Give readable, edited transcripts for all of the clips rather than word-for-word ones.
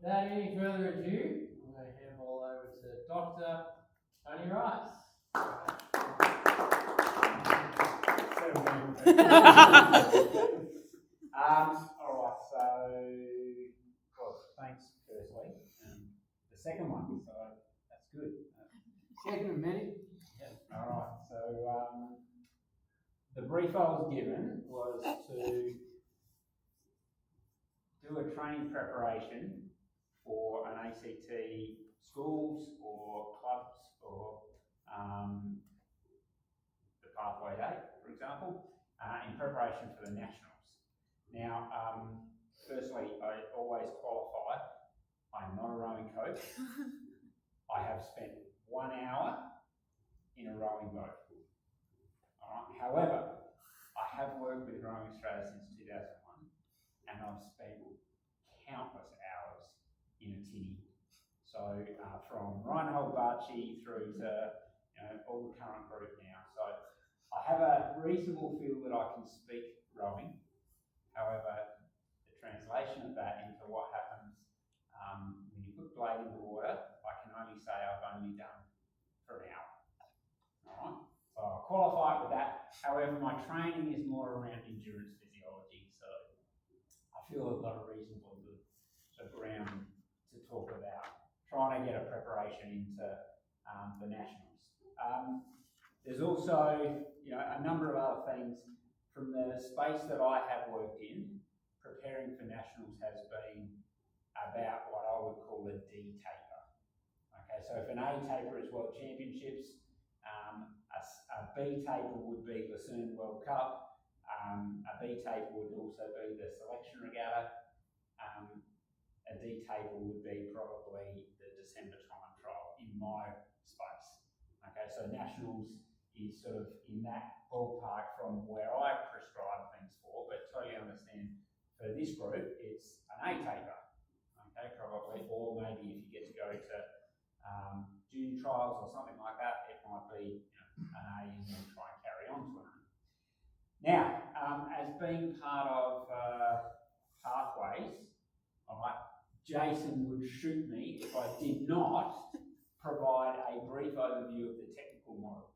without any further ado, I'm going to hand the ball over to Dr. Tony Rice. All right, so thanks firstly. The second one, so that's good. Second of many. Yep. All right, so the brief I was given was to do a training preparation for an ACT schools or clubs or the Pathway Day, for example, in preparation for the Nationals. Now, firstly, I always qualify, I'm not a rowing coach. I have spent 1 hour in a rowing boat. All right. However, I have worked with Rowing Australia since 2001, and I've spent countless hours in a tinny. So from Reinhold Barchi through to all the current group now. So I have a reasonable feel that I can speak rowing. However, the translation of that into what happens when you put blade in the water, I can only say I've only done for an hour. All right. So I'll qualify it with that. However, my training is more around endurance physiology. So I feel I've got a reasonable good ground to talk about trying to get a preparation into the Nationals. There's also a number of other things from the space that I have worked in. Preparing for Nationals has been about what I would call a D taper. Okay, so if an A taper is World Championships, a B taper would be Lucerne World Cup, a B taper would also be the Selection Regatta, a D taper would be probably the December time trial in my space. Okay, so Nationals is sort of in that ballpark from where I prescribe things for, but totally understand for this group it's an A taper. Okay, probably, or maybe if you get to go to junior trials or something like that, it might be an A and then try and carry on to an A. Now, as being part of Pathways, Jason would shoot me if I did not provide a brief overview of the technical model.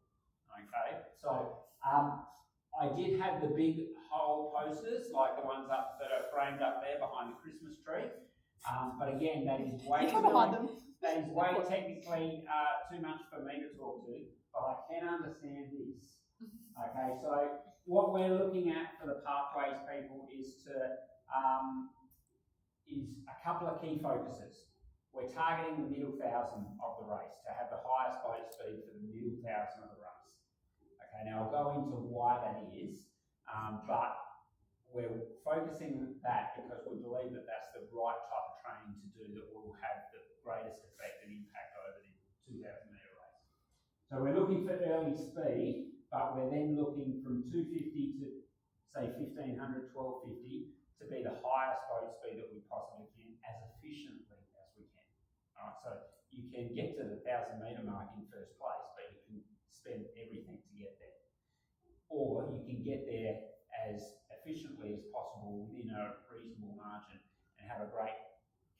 Okay, so I did have the big whole posters, like the ones up that are framed up there behind the Christmas tree. But again, that is way technically too much for me to talk to, but I can understand this. Okay, so what we're looking at for the Pathways people is a couple of key focuses. We're targeting the middle 1,000 of the race to have the highest boat speed for the middle 1,000 of the race. Okay, now I'll go into why that is, but we're focusing that because we believe that that's the right type of training to do that will have the greatest effect and impact over the 2,000 metre race. So we're looking for early speed, but we're then looking from 250 to say 1,500, 1,250 to be the highest boat speed that we possibly can as efficiently as we can. All right, so you can get to the 1,000 metre mark in first place, but you can spend everything to get there. Or you can get there as efficiently as possible within a reasonable margin and have a great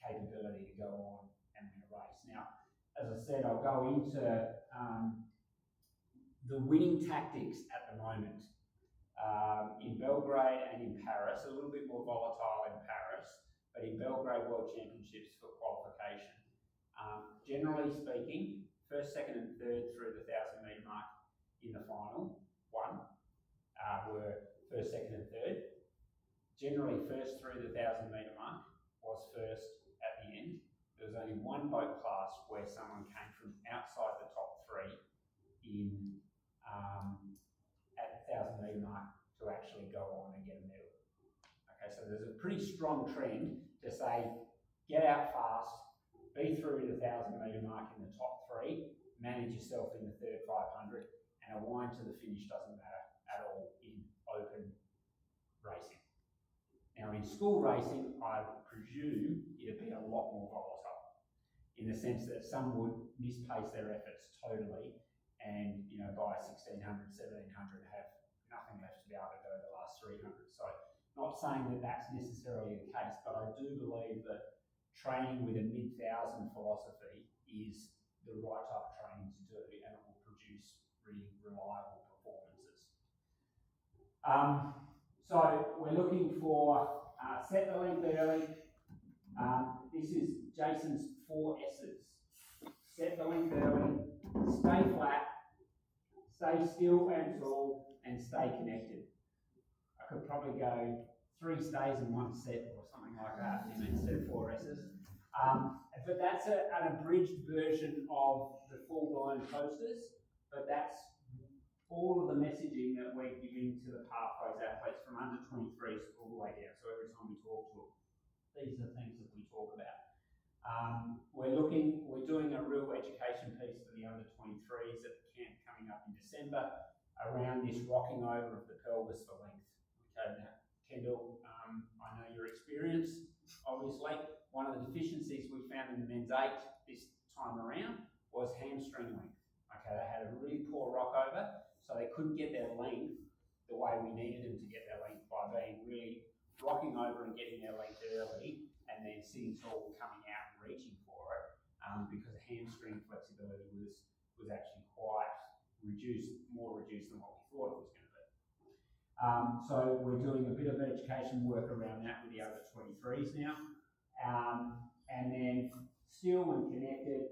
capability to go on and win a race. Now, as I said, I'll go into the winning tactics at the moment. In Belgrade and in Paris, a little bit more volatile in Paris, but in Belgrade World Championships for qualification. Generally speaking, first, second and third through the 1,000 metre mark in the final were first, second and third. Generally, first through the 1,000 metre mark was first at the end. There was only one boat class where someone came from outside the top three in at the 1,000 metre mark to actually go on and get a medal. Okay, so there's a pretty strong trend to say, get out fast, be through the 1,000 metre mark in the top three, manage yourself in the third 500, and a wind to the finish doesn't matter at all in open racing. Now in school racing, I presume it'd be a lot more volatile in the sense that some would misplace their efforts totally and by 1,600, 1,700 have nothing left to be able to go the last 300. So not saying that that's necessarily the case, but I do believe that training with a mid-thousand philosophy is the right type of training to do, and it will produce really reliable performances. So we're looking for set the length early. This is Jason's 4 S's. Set the length early, stay flat, stay still and tall, and stay connected. I could probably go 3 stays in 1 set or something like that instead of 4 S's. But that's an abridged version of the full-blown posters, but that's all of the messaging that we're giving to the Pathways athletes from under 23s all the way down. So every time we talk to them, these are the things that we talk about. We're doing a real education piece for the under 23s at the camp coming up in December around this rocking over of the pelvis for length. Okay, now, Kendall, I know your experience, obviously. One of the deficiencies we found in the men's 8 this time around was hamstring length. Okay, they had a really poor rock over, so they couldn't get their length the way we needed them to get their length by being really rocking over and getting their length early and then sitting tall and coming out and reaching for it, because hamstring flexibility was actually quite more reduced than what we thought it was going to be. So we're doing a bit of education work around that with the under 23s now. And then still when connected,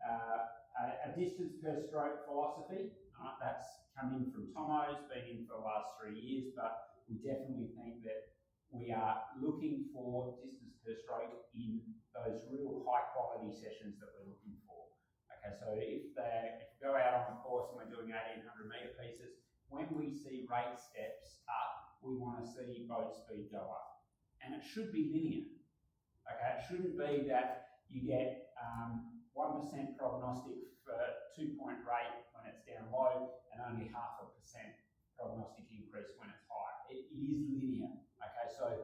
a distance per stroke philosophy. That's come in from Tomo, it's been in for the last 3 years, but we definitely think that we are looking for distance per stroke in those real high quality sessions that we're looking for. Okay, so if you go out on the course and we're doing 1800 metre pieces, when we see rate steps up, we want to see boat speed go up. And it should be linear. Okay, it shouldn't be that you get 1% prognostic for 2-point rate when it's down low and only 0.5% prognostic increase when it's high. It is linear. Okay, so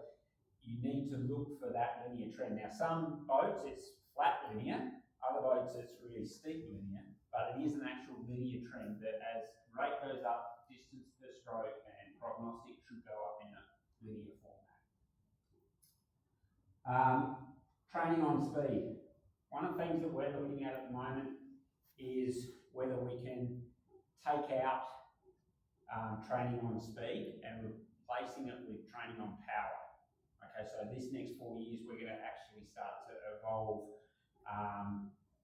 you need to look for that linear trend. Now, some boats it's flat linear, other boats it's really steep linear, but it is an actual linear trend that as rate goes up, distance per stroke and prognostic should go up in a linear format. Training on speed. One of the things that we're looking at the moment is whether we can take out training on speed and replacing it with training on power. Okay, so this next 4 years we're going to actually start to evolve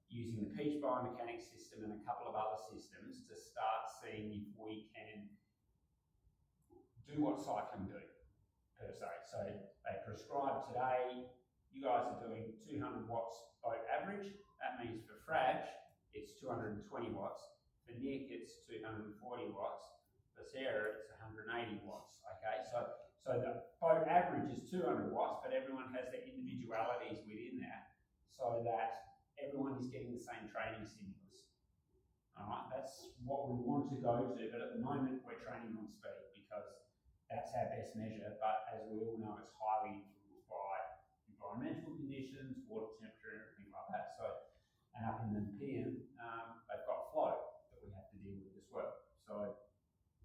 using the Peach biomechanics system and a couple of other systems to start seeing if we can do what cycling do, per se. So they prescribe today, you guys are doing 200 watts boat average. That means for Fraj, it's 220 watts. For Nick, it's 240 watts. For Sarah, it's 180 watts. Okay, so the boat average is 200 watts, but everyone has their individualities within that, so that everyone is getting the same training stimulus. All right, that's what we want to go to, but at the moment we're training on speed because that's our best measure. But as we all know, it's highly influenced by environmental conditions, water temperature, and everything like that. So, and up in the Nepean, they've got flow that we have to deal with as well. So,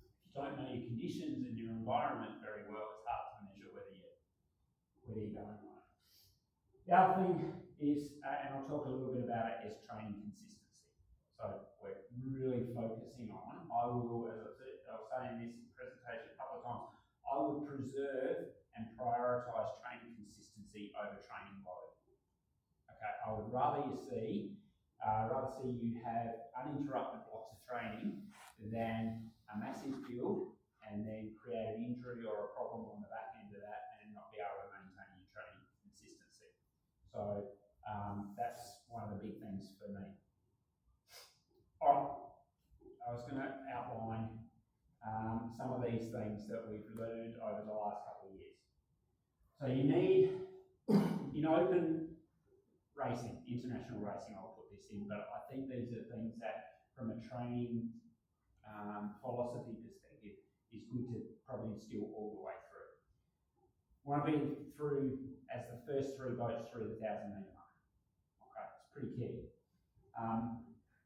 if you don't know your conditions and your environment very well, it's hard to measure whether you're going right. The other thing is, and I'll talk a little bit about it, is training consistency. So, we're really focusing on, I will, as I was saying in this presentation a couple of times, I would preserve and prioritise training consistency over training load. Okay, I would rather see you have uninterrupted blocks of training than a massive build and then create an injury or a problem on the back end of that and not be able to maintain your training consistency. So that's one of the big things for me. All right, I was going to outline some of these things that we've learned over the last couple of years. So you need, in open racing, international racing, I'll put this in, but I think these are things that from a training philosophy perspective is good to probably instill all the way through. Want to be through as the first 3 boats through the 1,000 metre mark. Okay, it's pretty key.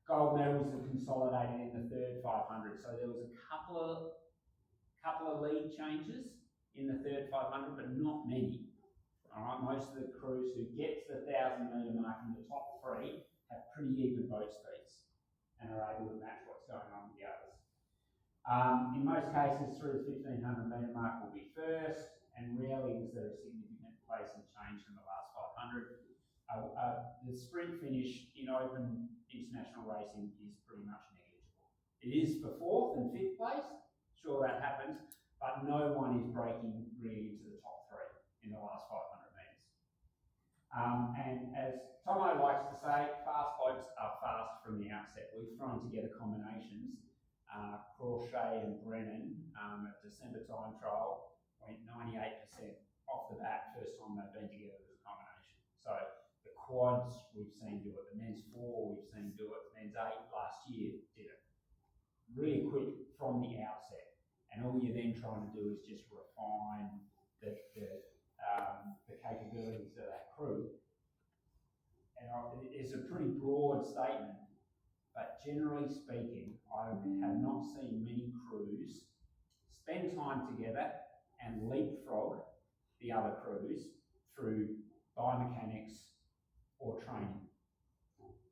Gold medals are consolidated in the third 500. So there was a couple of lead changes in the third 500, but not many. All right, most of the crews who get to the 1,000 metre mark in the top three have pretty even boat speeds and are able to match what's going on with the others. In most cases, through the 1,500 metre mark will be first, and rarely is there a significant placing change in the last 500. The sprint finish in open international racing is pretty much negligible. It is for 4th and 5th place, sure that happens, but no one is breaking really into the top 3 in the last 500 metres. And as Tomo likes to say, fast boats are fast from the outset. We've thrown together combinations. Crawshay and Brennan at December time trial went 98% off the bat first time they've been together as a combination. So the quads we've seen do it, the men's 4 we've seen do it, men's 8 last year did it. Really quick from the outset. And all you're then trying to do is just refine the capabilities of that crew. And it's a pretty broad statement, but generally speaking, I have not seen many crews spend time together and leapfrog the other crews through biomechanics or training.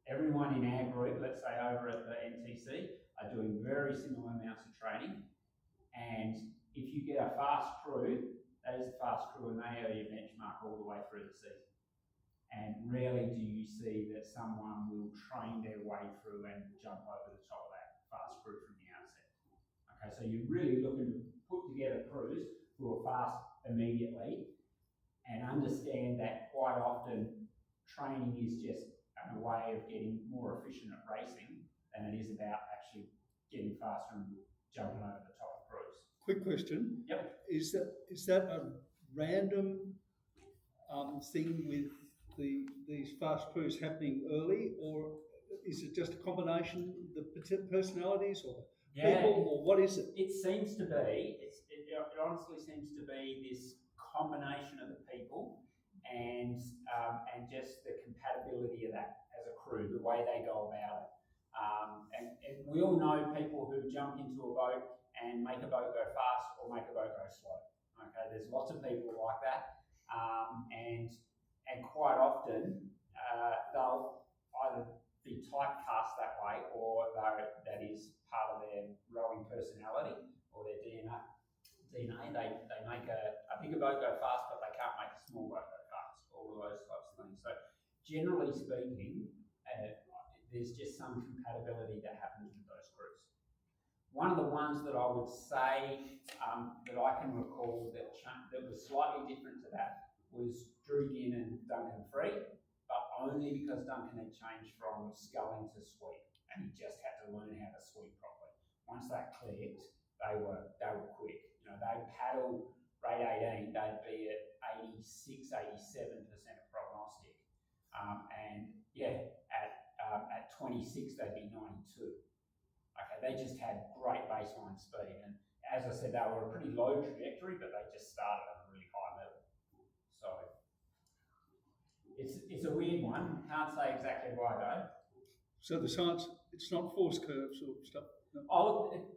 Everyone in our group, let's say over at the NTC, are doing very similar amounts of training. And if you get a fast crew, that is a fast crew and they are your benchmark all the way through the season. And rarely do you see that someone will train their way through and jump over the top of that fast crew from the outset. Okay, so you're really looking to put together crews who are fast immediately and understand that quite often training is just a way of getting more efficient at racing than it is about actually getting faster and jumping over the top of crews. Quick question. Yep. Is that a random thing with these fast crews happening early, or is it just a combination of the personalities or people, or what is it? It seems to be. It honestly seems to be this combination of the people and just the compatibility of that as a crew, the way they go about it. And we all know people who jump into a boat and make a boat go fast or make a boat go slow. Okay, there's lots of people like that, and quite often they'll either be typecast that way, or that is part of their rowing personality or their DNA. They make a bigger boat go fast, but they can't make a small boat go fast. All of those types of things. So generally speaking, there's just some compatibility that happens with those crews. One of the ones that I would say that I can recall that was slightly different to that was Drew Ginn and Duncan Free, but only because Duncan had changed from sculling to sweep, and he just had to learn how to sweep properly. Once that clicked, they were quick. You know, they'd paddle rate 18, they'd be at 86, 87% of prognostic, and yeah, at 26 they'd be 92. Okay, they just had great baseline speed, and as I said, they were a pretty low trajectory, but they just started at a really high level. So it's a weird one. Can't say exactly why though. So the science, it's not force curves or stuff. No.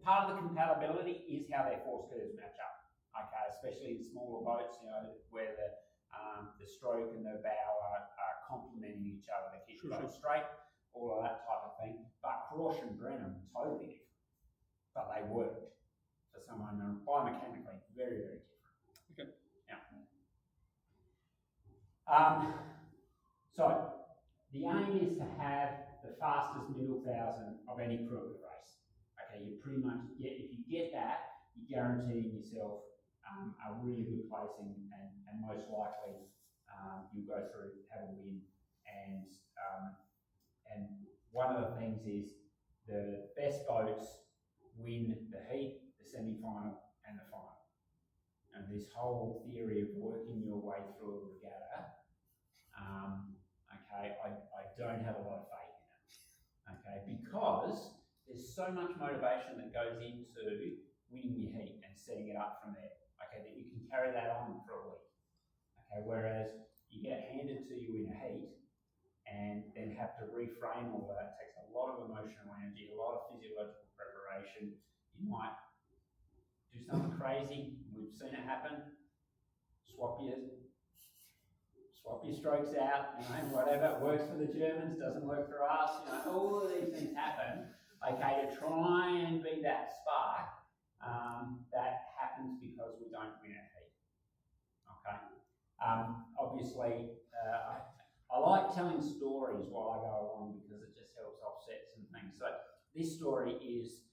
Part of the compatibility is how their force curves match up. Okay, especially in smaller boats, you know, where the stroke and the bow are complementing each other to keep the boat straight, all of that type of thing. But Crawshay and Brennan totally different, but they worked for someone biomechanically very, very different. Okay. Yeah. So the aim is to have the fastest middle thousand of any crew at the race. Okay, you pretty much if you get that, you're guaranteeing yourself a really good placing, and most likely you'll go through, have a win, and one of the things is the best boats win the heat, the semi-final, and the final. And this whole theory of working your way through a regatta, okay, I don't have a lot of faith in it, okay, because there's so much motivation that goes into winning your heat and setting it up from there, okay, that you can carry that on for a week, okay, whereas you get handed to you in a heat and then have to reframe all that. It takes a lot of emotional energy, a lot of physiological preparation. You might do something crazy. We've seen it happen. Swap your swap your strokes out, whatever, it works for the Germans, doesn't work for us, all of these things happen, okay, to try and be that spark, that happens because we don't win a heat, okay. Obviously, I like telling stories while I go along because it just helps offset some things. So this story is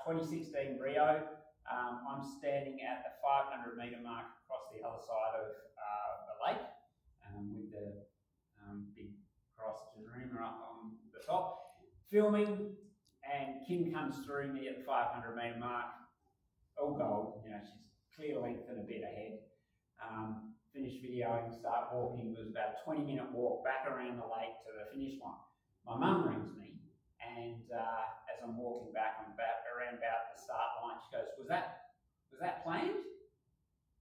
2016 Rio. I'm standing at the 500 metre mark across the other side of the lake with the big cross reamer up on the top, filming, and Kim comes through me at the 500 metre mark, all gold, she's clear length and a bit ahead. Finished videoing, start walking. It was about a 20-minute walk back around the lake to the finish line. My mum rings me, and as I'm walking back, I'm around about the start line. She goes, "Was that planned?"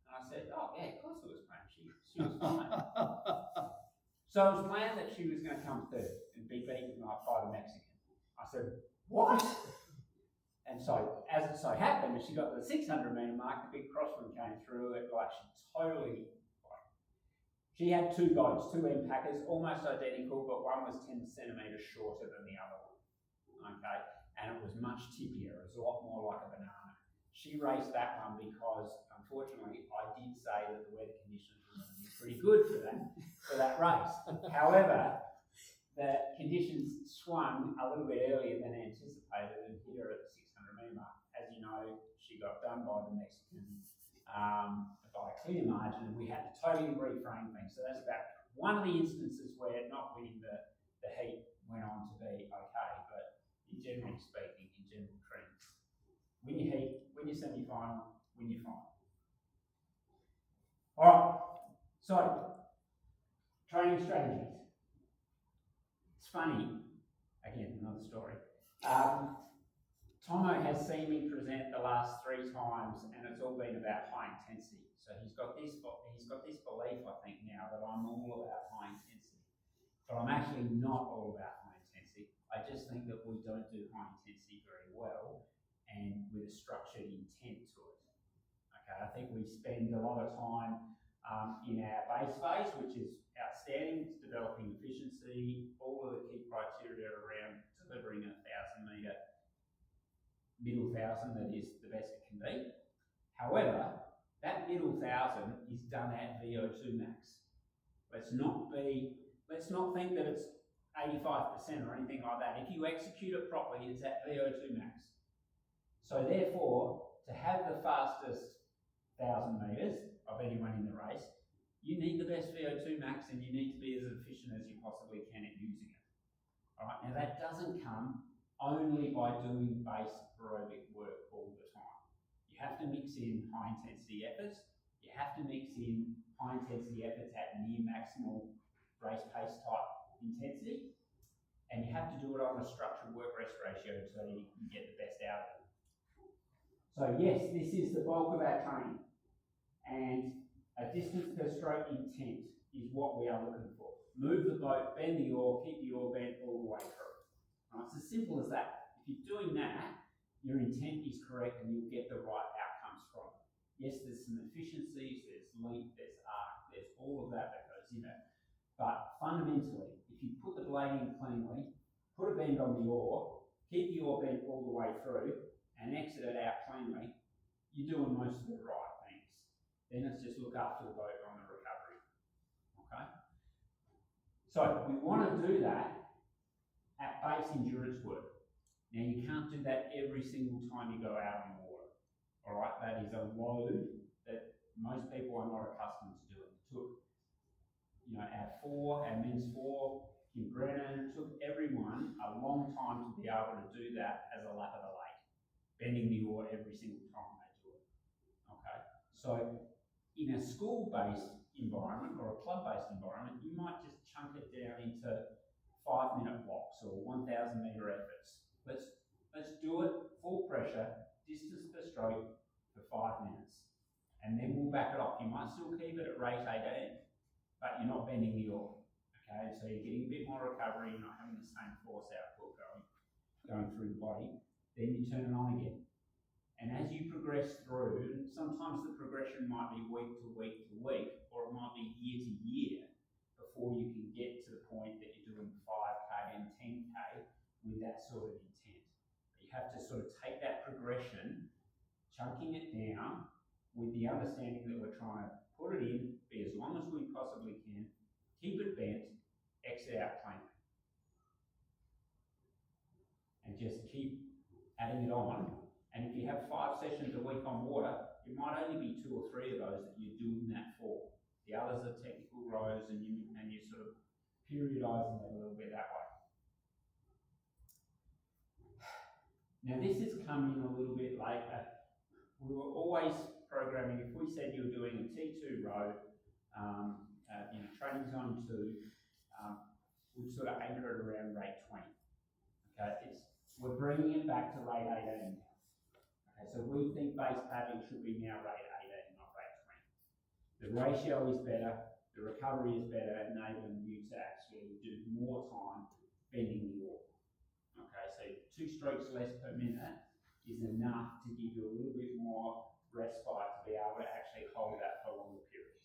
And I said, "Oh yeah, of course it was planned. She was fine." So it was planned that she was going to come third and be beaten by the Mexican. I said, "What?" And so, as it so happened, she got to the 600 metre mark. The big crosswind came through it, she had two boats, two end packers, almost identical, but one was 10 centimetres shorter than the other one, okay? And it was much tippier, it was a lot more like a banana. She raced that one because, unfortunately, I did say that the weather conditions were going to be pretty good for that race. However, the conditions swung a little bit earlier than anticipated and hit her at the 600 metre mark. As you know, she got done by the Mexican by a clear margin, and we had to totally reframe things. So that's about one of the instances where not winning the heat went on to be okay, but generally speaking, in general trends, win your heat, win your semi-final, win your final. All right, so training strategies. It's funny, again, another story. Tomo has seen me present the last 3 times, and it's all been about high intensity. So he's got this belief, I think, now that I'm all about high intensity. But I'm actually not all about high intensity. I just think that we don't do high intensity very well and with a structured intent to it. Okay, I think we spend a lot of time in our base phase, which is outstanding. It's developing efficiency, all of the key criteria around delivering a 1,000 metre middle 1,000 that is the best it can be. However, that middle 1,000 is done at VO2 max. Let's not think that it's 85% or anything like that. If you execute it properly, it's at VO2 max. So therefore, to have the fastest 1,000 metres of anyone in the race, you need the best VO2 max and you need to be as efficient as you possibly can at using it. All right, now that doesn't come only by doing base aerobic work all the time. You have to mix in high intensity efforts, you have to mix in high intensity efforts at near maximal race pace type intensity, and you have to do it on a structured work rest ratio so you can get the best out of it. So yes, this is the bulk of our training, and a distance per stroke intent is what we are looking for. Move the boat, bend the oar, keep the oar bent all the way through. Right, it's as simple as that. If you're doing that, your intent is correct and you'll get the right outcomes from it. Yes, there's some efficiencies, there's leap, there's arc, there's all of that goes in it. But fundamentally, if you put the blade in cleanly, put a bend on the oar, keep the oar bent all the way through, and exit it out cleanly, you're doing most of the right things. Then it's just look after the boat on the recovery. Okay? So we want to do that at base endurance work. Now you can't do that every single time you go out on the water. All right, that is a load that most people are not accustomed to doing. It took, our men's 4, Kim Brennan, took everyone a long time to be able to do that as a lap of the lake, bending the oar every single time they do it. Okay, so in a school-based environment or a club-based environment, you might just chunk it down into 5-minute blocks or 1,000 metre efforts. Let's do it full pressure, distance per stroke for 5 minutes. And then we'll back it off. You might still keep it at rate 18, but you're not bending the oar. Okay, so you're getting a bit more recovery, you're not having the same force output going through the body. Then you turn it on again. And as you progress through, sometimes the progression might be week to week to week, or it might be year to year, before you can get to the point that you're doing 5K and 10K with that sort of intent. You have to sort of take that progression, chunking it down with the understanding that we're trying to put it in, be as long as we possibly can, keep it bent, exit out clean. And just keep adding it on. And if you have 5 sessions a week on water, it might only be 2 or 3 of those that you're doing that for. The others are technical rows, and you're sort of periodising it a little bit that way. Now this has come in a little bit later. We were always programming, if we said you were doing a T2 row, training zone 2, we'd sort of anchor it around rate 20. Okay, we're bringing it back to rate 18 now. Okay, so we think base paddling should be now rate 18, not rate 20. The ratio is better, the recovery is better, enabling you to actually do more time bending the oar. Okay, so 2 strokes less per minute is enough to give you a little bit more respite to be able to actually hold that for longer periods.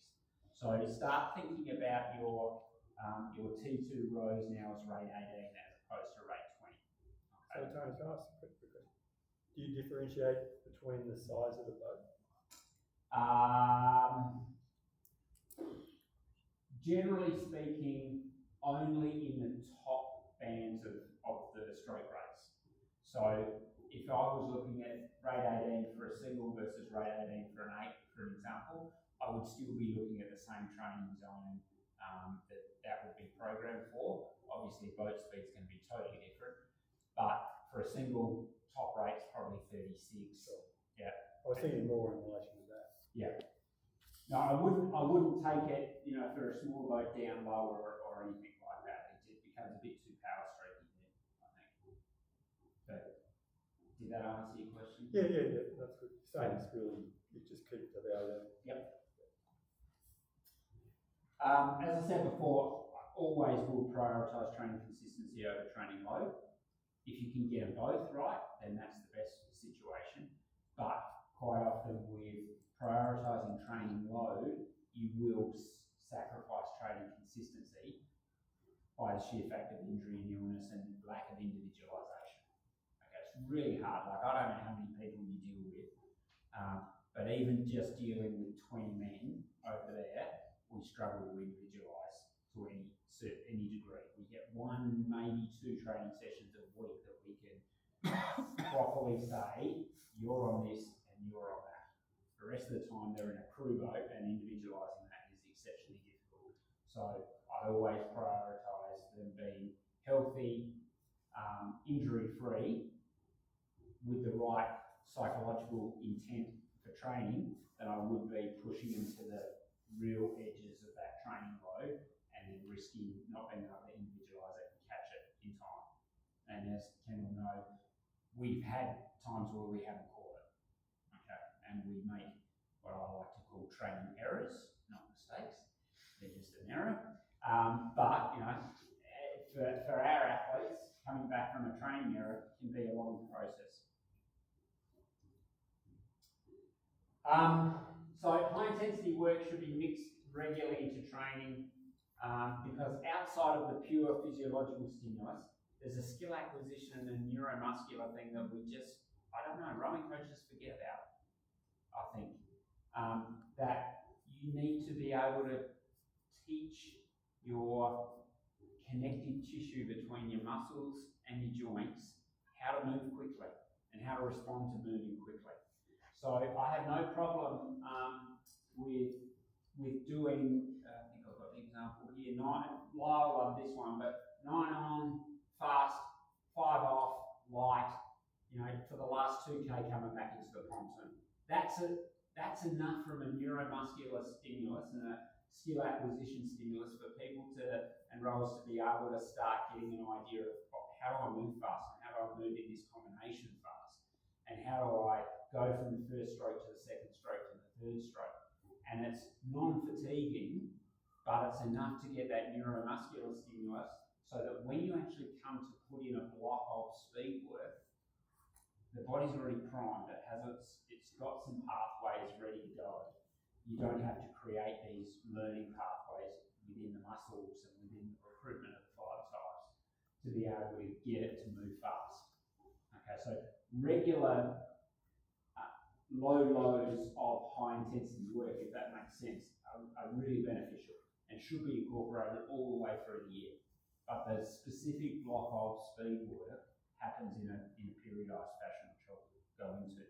So start thinking about your T2 rows now as rate 18 as opposed to rate 20. Okay. So Tony, can I ask a quick question? Do you differentiate between the size of the boat? Generally speaking, only in the top bands of the stroke rates. So if I was looking at rate 18 for a single versus rate 18 for an 8, for an example, I would still be looking at the same training zone that would be programmed for. Obviously, boat speed's going to be totally different, but for a single top rate's probably 36. Sure. Yeah. I was thinking more in relation to that. Yeah. No, I wouldn't take it, for a small boat down lower or anything like that. It becomes a bit too power streaky then, I think. But did that answer your question? Yeah, that's good. Same skill, you just keep it about that. Yep. As I said before, I always will prioritise training consistency over training load. If you can get them both right, then that's the best situation. But quite often with prioritising training load, you will sacrifice training consistency by the sheer fact of injury and illness and lack of individualisation. Okay, it's really hard. Like, I don't know how many people you deal with, but even just dealing with 20 men over there, we struggle to individualise to any degree. We get 1, maybe 2 training sessions a week that we can properly say, you're on this and you're on that. The rest of the time they're in a crew boat, and individualising that is exceptionally difficult. So I always prioritise them being healthy, injury-free, with the right psychological intent for training, than I would be pushing them to the real edges of that training load and then risking not being able to individualise it and catch it in time. And as Ken will know, we've had times where we haven't caught it, okay? And we make what I like to call training errors, not mistakes. They're just an error. But, for our athletes, coming back from a training error can be a long process. So high intensity work should be mixed regularly into training because outside of the pure physiological stimulus, there's a skill acquisition and a neuromuscular thing that rowing coaches forget about, I think. That you need to be able to teach your connective tissue between your muscles and your joints how to move quickly and how to respond to moving quickly. So I have no problem with doing, I think I've got the example here, Lyle loved this one, but 9 on, fast, 5 off, light, for the last 2K coming back into the pontoon. That's enough from a neuromuscular stimulus and a skill acquisition stimulus for people and rowers to be able to start getting an idea of how do I move fast and how do I move in this combination fast and how do I go from the first stroke to the second stroke to the third stroke. And it's non-fatiguing, but it's enough to get that neuromuscular stimulus so that when you actually come to put in a block of speed work, the body's already primed. It's got some pathways ready to go. You don't have to create these learning pathways within within the muscles and within the recruitment of the fibre types to be able to get it to move fast. Okay, so regular low lows of high intensity work, if that makes sense, are really beneficial and should be incorporated all the way through the year. But the specific block of speed work happens in a periodised fashion, which I'll go into.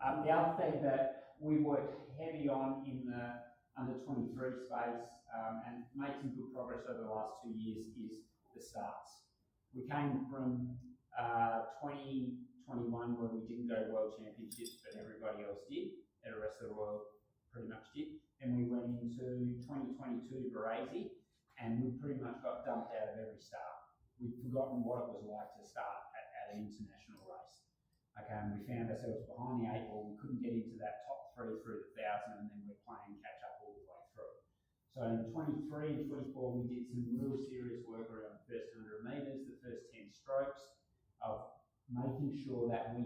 The other thing that we work heavy on in the under 23 space and made some good progress over the last 2 years is the starts. We came from 2021 where we didn't go to World Championships, but everybody else did, and the rest of the world pretty much did. And we went into 2022 Varese, and we pretty much got dumped out of every start. We'd forgotten what it was like to start at an international race. Okay, and we found ourselves behind the 8 ball. We couldn't get into that top 3 through the 1,000, and then we're playing catch up all the way through. So in 23 and 24, we did some real serious work around the first 100 metres, the first 10 strokes, of making sure that we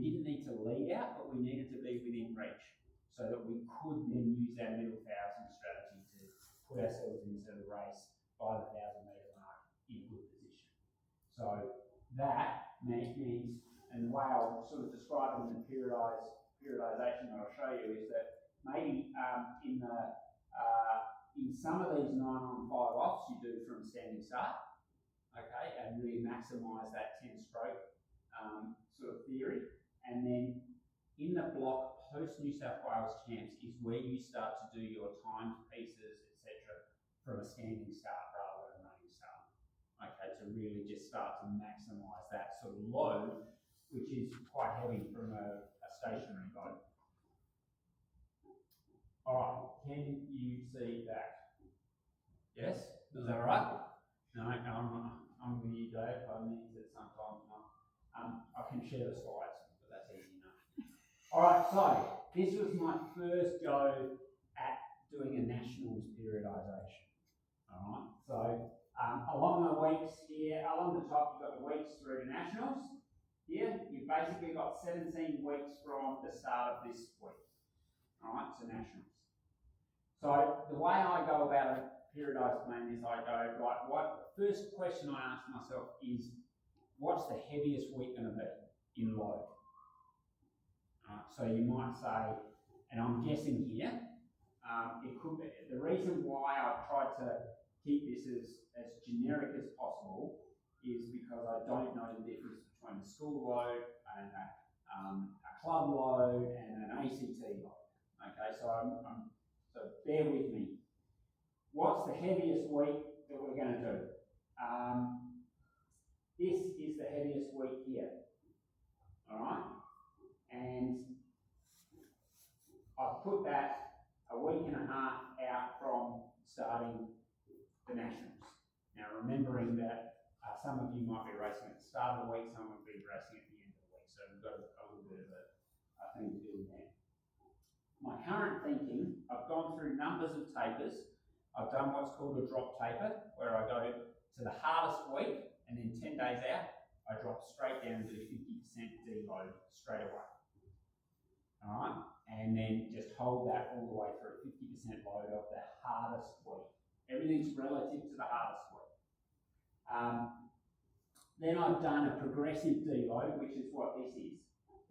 didn't need to lead out, but we needed to be within reach so that we could then use our middle 1,000 strategy to put ourselves into the race by the 1,000-metre mark in a good position. So that means, and the way I'll sort of describe it in the periodisation that I'll show you is that maybe in some of these 9 on 5 offs you do from standing start, okay, and really maximise that 10 stroke sort of theory. And then in the block post New South Wales Champs is where you start to do your timed pieces, etc., from a standing start rather than a running start. Okay, to really just start to maximise that sort of load, which is quite heavy from a stationary load. All right, can you see that? Yes? Is that right? No, I'm with you, Dave. I need to sometimes not. I can share the slides, but that's easy enough. All right, so this was my first go at doing a nationals periodisation. All right, so along the weeks here, along the top, you've got the weeks through to nationals. Here, you've basically got 17 weeks from the start of this week. All right, so nationals. So the way I go about a periodised plan is I go, right, what first question I ask myself is, what's the heaviest week going to be in load? So you might say, and I'm guessing here, it could be, the reason why I've tried to keep this as generic as possible is because I don't know the difference between a school load and a club load and an ACT load. Okay, so so bear with me. What's the heaviest week that we're going to do? This is the heaviest week here. All right, and I've put that a week and a half out from starting the nationals. Now, remembering that some of you might be racing at the start of the week, some will be racing at the end of the week, so we've got a little bit of a thing to do there. My current thinking, I've gone through numbers of tapers. I've done what's called a drop taper, where I go to the hardest week, and then 10 days out, I drop straight down to 50% deload straight away. All right, and then just hold that all the way through 50% load of the hardest week. Everything's relative to the hardest week. Then I've done a progressive deload, which is what this is.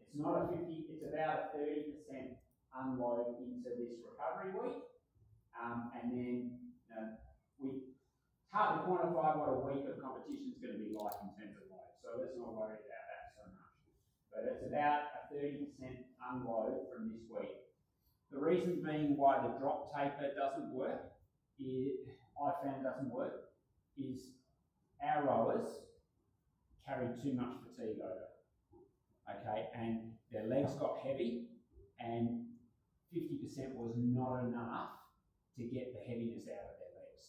It's not a 50, it's about a 30% unload into this recovery week. And then it's hard to quantify what a week of competition is going to be like in terms of load, so let's not worry about that so much. But it's about a 30% unload from this week. The reason being why the drop taper doesn't work, I found doesn't work, is our rowers carried too much fatigue over. Okay, and their legs got heavy, and 50% was not enough to get the heaviness out of their legs.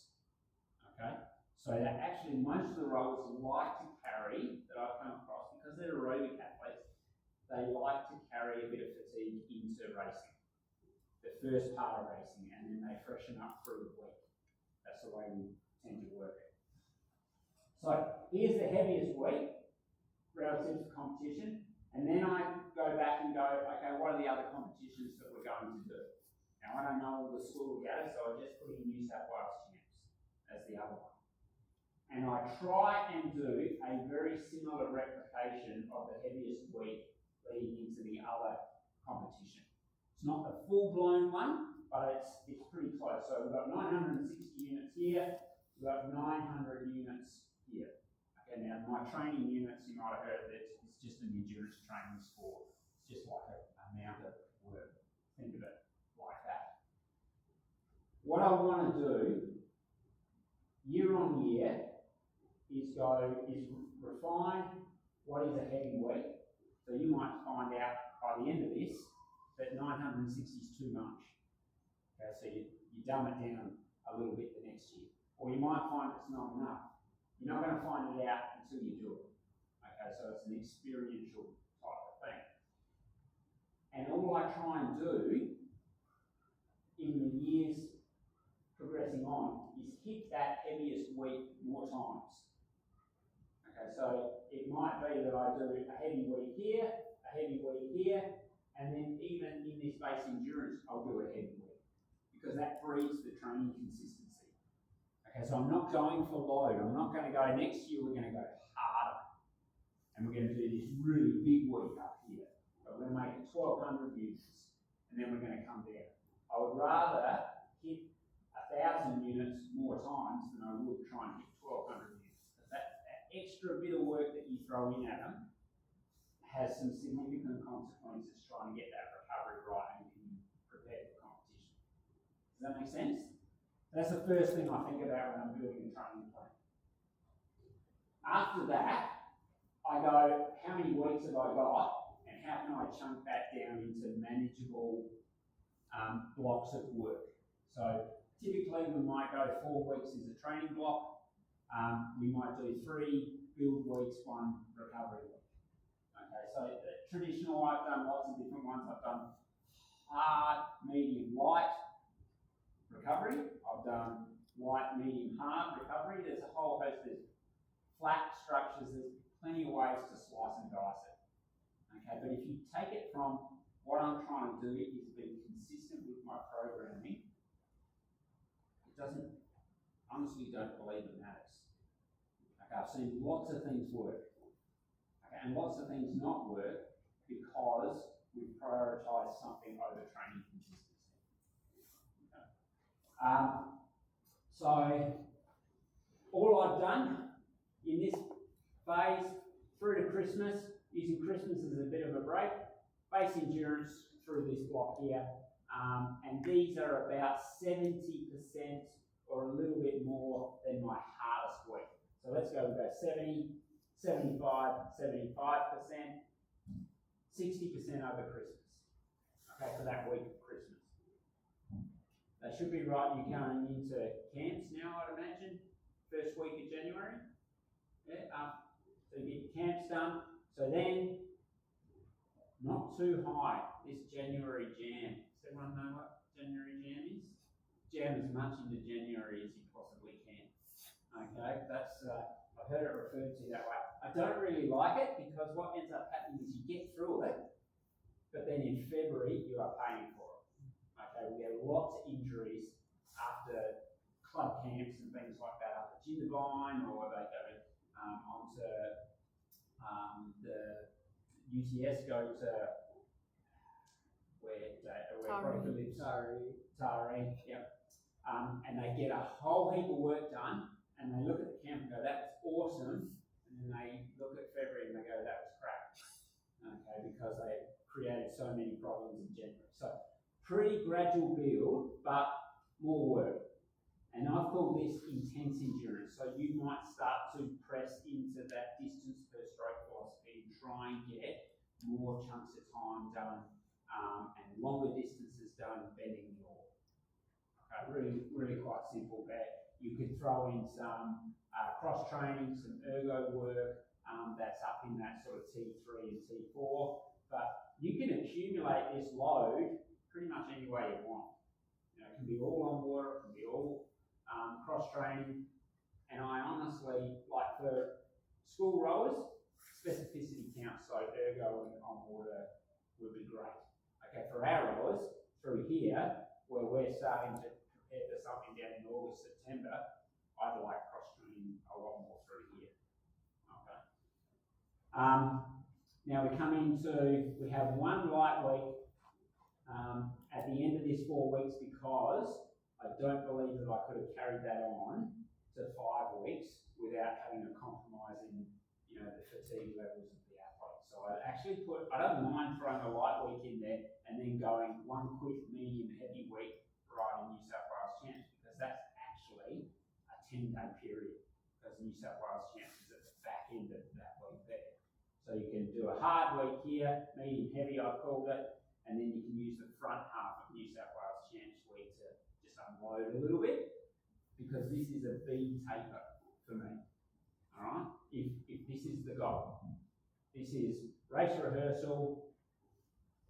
Okay, so that actually most of the rowers like to carry, that I've come across, because they're aerobic athletes, they like to carry a bit of fatigue into racing, the first part of racing, and then they freshen up through the week. That's the way we tend to work it. So here's the heaviest week relative to competition, and then I go back and go, okay, what are the other competitions that we're going to do? Now, I don't know all the school to go, so I just put in New South Wales champs as the other one. And I try and do a very similar replication of the heaviest week leading into the other competition. It's not the full-blown one, but it's pretty close. So we've got 960 units here, we've got 900 units here. Okay, now my training units, you might have heard that it's just an endurance training sport. It's just like a amount of work. Think of it like that. What I want to do year on year is refine what is a heavy week. So you might find out by the end of this that 960 is too much. Okay, so you dumb it down a little bit the next year. Or you might find it's not enough. You're not going to find it out until you do it. Okay, so it's an experiential type of thing. And all I try and do in the years progressing on is hit that heaviest week more times. Okay, so it might be that I do a heavy week here, a heavy week here, and then even in this base endurance, I'll do a heavy week because that breeds the training consistency. Okay, so I'm not going for load. I'm not going to go next year, we're going to go harder. And we're going to do this really big week up here. So we're going to make it 1,200 units, and then we're going to come down. I would rather hit 1,000 units more times than I would try and hit 1,200 units. Because that extra bit of work that you throw in at them has some significant consequences trying to get that recovery right and be prepared for competition. Does that make sense? That's the first thing I think about when I'm building a training plan. After that, I go, how many weeks have I got, and how can I chunk that down into manageable blocks of work? So typically we might go 4 weeks as a training block. We might do 3 build weeks, 1 recovery week. Okay, so traditional, I've done lots of different ones. I've done hard, medium, light recovery. I've done light, medium, hard recovery. There's a whole host of flat structures. There's plenty of ways to slice and dice it. Okay, but if you take it from what I'm trying to do is be consistent with my programming, it doesn't, honestly don't believe it matters. Okay, I've seen lots of things work. Okay, and lots of things not work because we prioritise something over training consistency. Okay. So all I've done in this phase through to Christmas, using Christmas as a bit of a break, base endurance through this block here, and these are about 70% or a little bit more than my hardest week. So let's go, we'll go 70, 75, 75%, 60% over Christmas. Okay, for that week of Christmas. That should be right. You're going into camps now, I'd imagine, first week of January. Yeah, so you get your camps done. So then, not too high, this January jam. Does everyone know what January jam is? Jam as much into January as you possibly can. Okay, that's, I've heard it referred to that way. I don't really like it because what ends up happening is you get through it, but then in February you are paying for it. Okay, we get lots of injuries after club camps and things like that up at Jindabyne, or they go onto the UTS, go to where Broker lives, Taree, yep. And they get a whole heap of work done, and they look at the camp and go, that was awesome, and then they look at February and they go, that was crap. Okay, because they created so many problems in January. So pretty gradual build, but more work. And I've called this intense endurance. So you might start to press into that distance per stroke philosophy and try and get more chunks of time done and longer distances done bending the oar. Okay, really quite simple there. You could throw in some cross training, some ergo work that's up in that sort of T3 and T4. But you can accumulate this load pretty much any way you want. You know, it can be all on water, it can be all cross training, and I honestly, like for school rowers, specificity counts, so ergo and on water would be great. Okay, for our rowers, through here, where we're starting to prepare for something down in August, September, I'd like cross training a lot more through here. Okay. Now we come into, we have one light week at the end of this 4 weeks because I don't believe that I could have carried that on to 5 weeks without having a compromise in, you know, the fatigue levels of the athletes. So I actually I don't mind throwing a light week in there and then going one quick, medium, heavy week right in New South Wales Champs, because that's actually a 10-day period, because New South Wales Champs is at the back end of that week there. So you can do a hard week here, medium, heavy I've called it, and then you can use the front half of New South Wales Champs week to just unload a little bit, because this is a B taper for me. All right, if this is the goal, this is race rehearsal,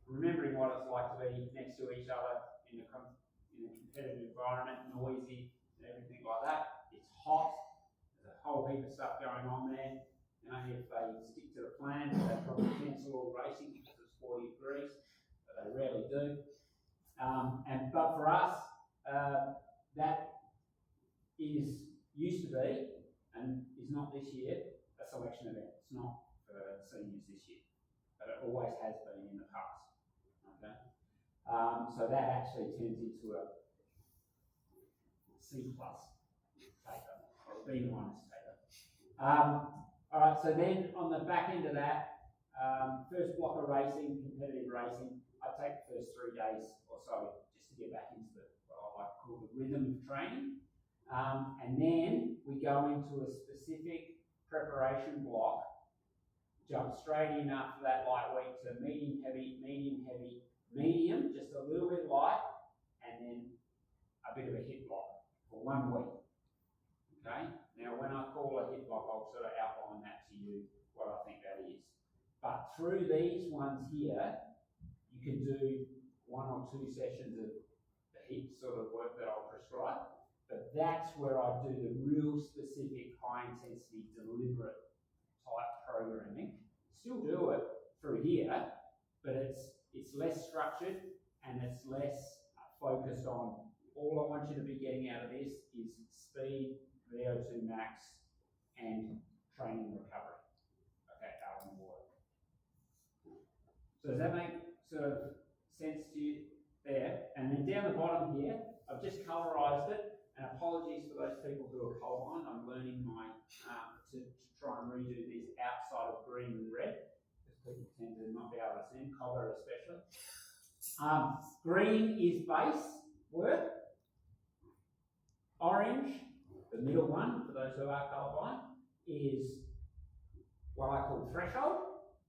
remembering what it's like to be next to each other in a competitive environment, noisy and everything like that. It's hot. There's a whole heap of stuff going on there. You know, if they stick to the plan, they probably cancel all racing because it's 40 degrees, but they rarely do. But for us, that used to be, and is not this year, a selection event. It's not for seniors this year, but it always has been in the past. Okay, so that actually turns into a C+ taper or a B- taper. All right, so then on the back end of that, first block of racing, competitive racing, I take the first 3 days or so just to get back into what I like to call the rhythm of training. And then we go into a specific preparation block, jump straight in after that light week to medium, heavy, medium, just a little bit light, and then a bit of a hit block for 1 week. Okay? Now, when I call a hit block, I'll sort of outline that to you, what I think that is. But through these ones here, you can do 1 or 2 sessions of the hit sort of work that I'll prescribe. But that's where I do the real specific, high-intensity, deliberate type programming. Still do it through here, but it's less structured and it's less focused on, all I want you to be getting out of this is speed, VO2 max, and training recovery. Okay, out in the water. So does that make sort of sense to you there? And then down the bottom here, I've just colorized it. And apologies for those people who are colorblind. I'm learning my to try and redo these outside of green and red, because people tend to not be able to see them, colour especially. Green is base work. Orange, the middle one, for those who are colourblind, is what I call threshold,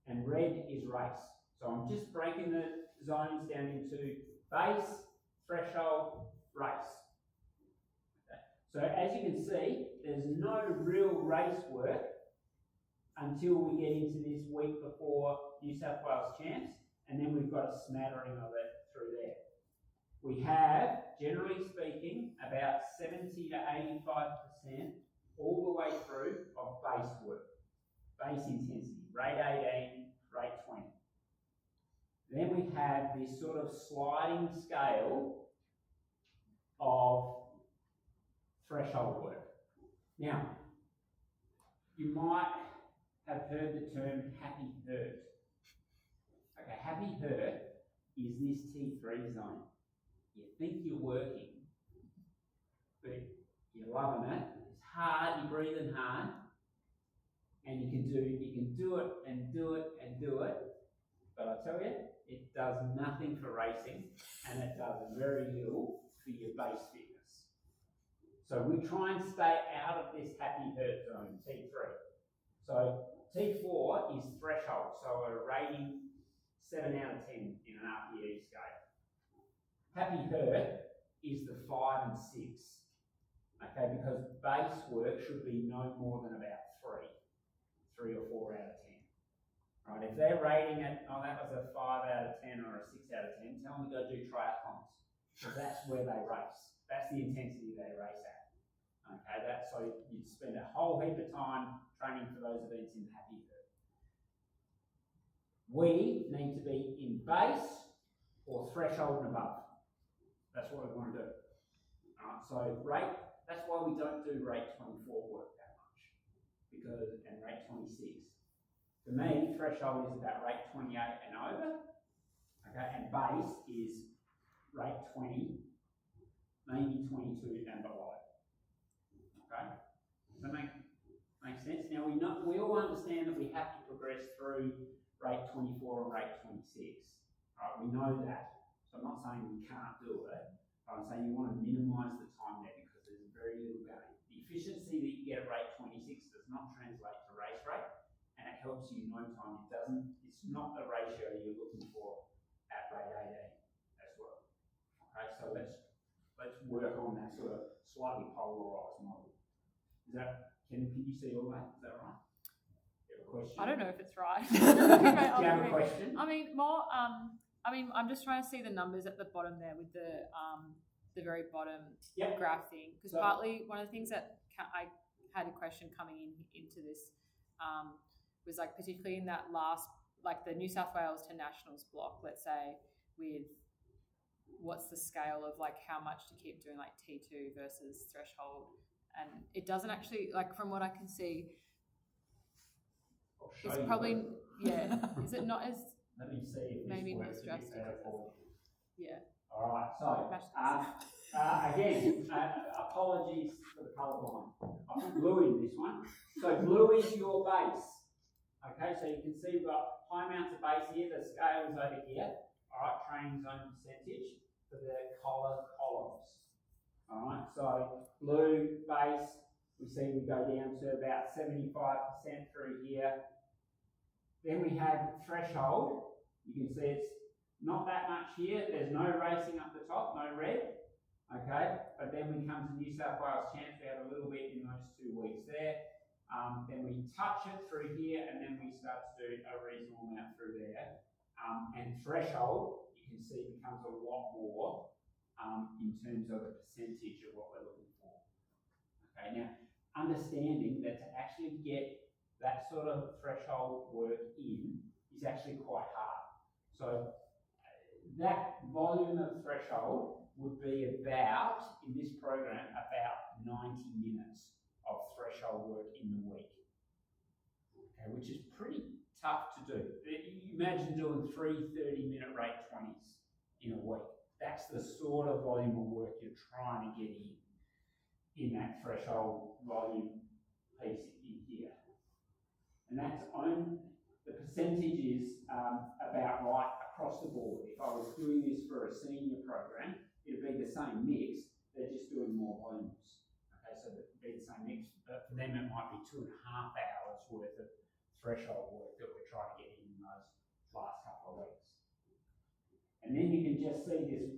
and red is race. So I'm just breaking the zones down into base, threshold, race. So as you can see, there's no real race work until we get into this week before New South Wales Champs, and then we've got a smattering of it through there. We have, generally speaking, about 70 to 85% all the way through of base work, base intensity, rate 18, rate 20. Then we have this sort of sliding scale of threshold work. Now, you might have heard the term happy hurt. Okay, happy hurt is this T3 zone. You think you're working, but you're loving it. It's hard, you're breathing hard, and you can do it and do it and do it. But I tell you, it does nothing for racing, and it does very little for your base fitness. So we try and stay out of this happy hurt zone, T3. So T4 is threshold, so a rating 7 out of 10 in an RPE scale. Happy hurt is the 5 and 6, okay, because base work should be no more than about 3 or 4 out of 10. Right, if they're rating it, oh, that was a 5 out of 10 or a 6 out of 10, tell them to go do triathlons, because that's where they race. That's the intensity they race at. Okay, that's so you'd spend a whole heap of time training for those events in happy hurt. We need to be in base or threshold and above. That's what we want to do. So that's why we don't do rate 24 work that much, and rate 26. For me, threshold is about rate 28 and over, okay, and base is rate 20, maybe 22 and below. Okay, does that make sense? Now we all understand that we have to progress through rate 24 and rate 26. Right, we know that. So I'm not saying we can't do it. But I'm saying you want to minimise the time there because there's very little gain. The efficiency that you get at rate 26 does not translate to race rate, and it helps you no time. It's not the ratio you're looking for at rate 18 as well. Okay, so let's work on that sort of slightly polarised model. Can you see all that? Is that right? You have a question? I don't know if it's right. Do you have a question? I mean, I'm just trying to see the numbers at the bottom there with the very bottom graph thing. Because partly one of the things that I had a question coming into this was like particularly in that last, like the New South Wales to Nationals block, let's say, with what's the scale of like how much to keep doing like T2 versus threshold. And it doesn't actually, like from what I can see, it's probably, is it not as, let me see if maybe this not works as a bit drastic better as for you. yeah. All right, so again, apologies for the colourblind. I put blue in this one. So blue is your base. Okay, so you can see we've got high amounts of base here, the scale is over here. All right, training zone percentage for the coloured columns. All right, so blue base, we see we go down to about 75% through here. Then we have threshold. You can see it's not that much here. There's no racing up the top, no red. Okay, but then we come to New South Wales Champs. We had a little bit in those 2 weeks there. Then we touch it through here, and then we start to do a reasonable amount through there. And threshold, you can see, becomes a lot more in terms of the percentage of what we're looking for. Okay, now understanding that to actually get that sort of threshold work in is actually quite hard. So that volume of threshold would be about, in this program, about 90 minutes of threshold work in the week. Okay, which is pretty tough to do. Imagine doing 3 30-minute rate 20s in a week. That's the sort of volume of work you're trying to get in that threshold volume piece in here. And that's the percentage is about right across the board. If I was doing this for a senior program, it'd be the same mix, they're just doing more volumes. Okay, so it'd be the same mix, but for them it might be 2.5 hours worth of threshold work that we're trying to get in those last couple of weeks. And then you can just see this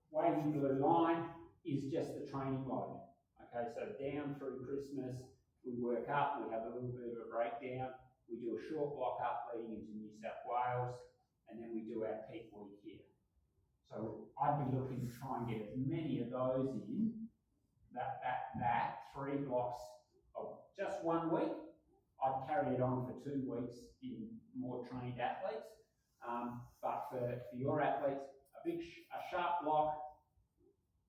wavy blue line is just the training load. Okay, so down through Christmas, we work up, we have a little bit of a breakdown, we do a short block up leading into New South Wales, and then we do our peak week here. So I'd be looking to try and get as many of those in, that 3 blocks of just 1 week. I'd carry it on for 2 weeks in more trained athletes. But for your athletes, a sharp block,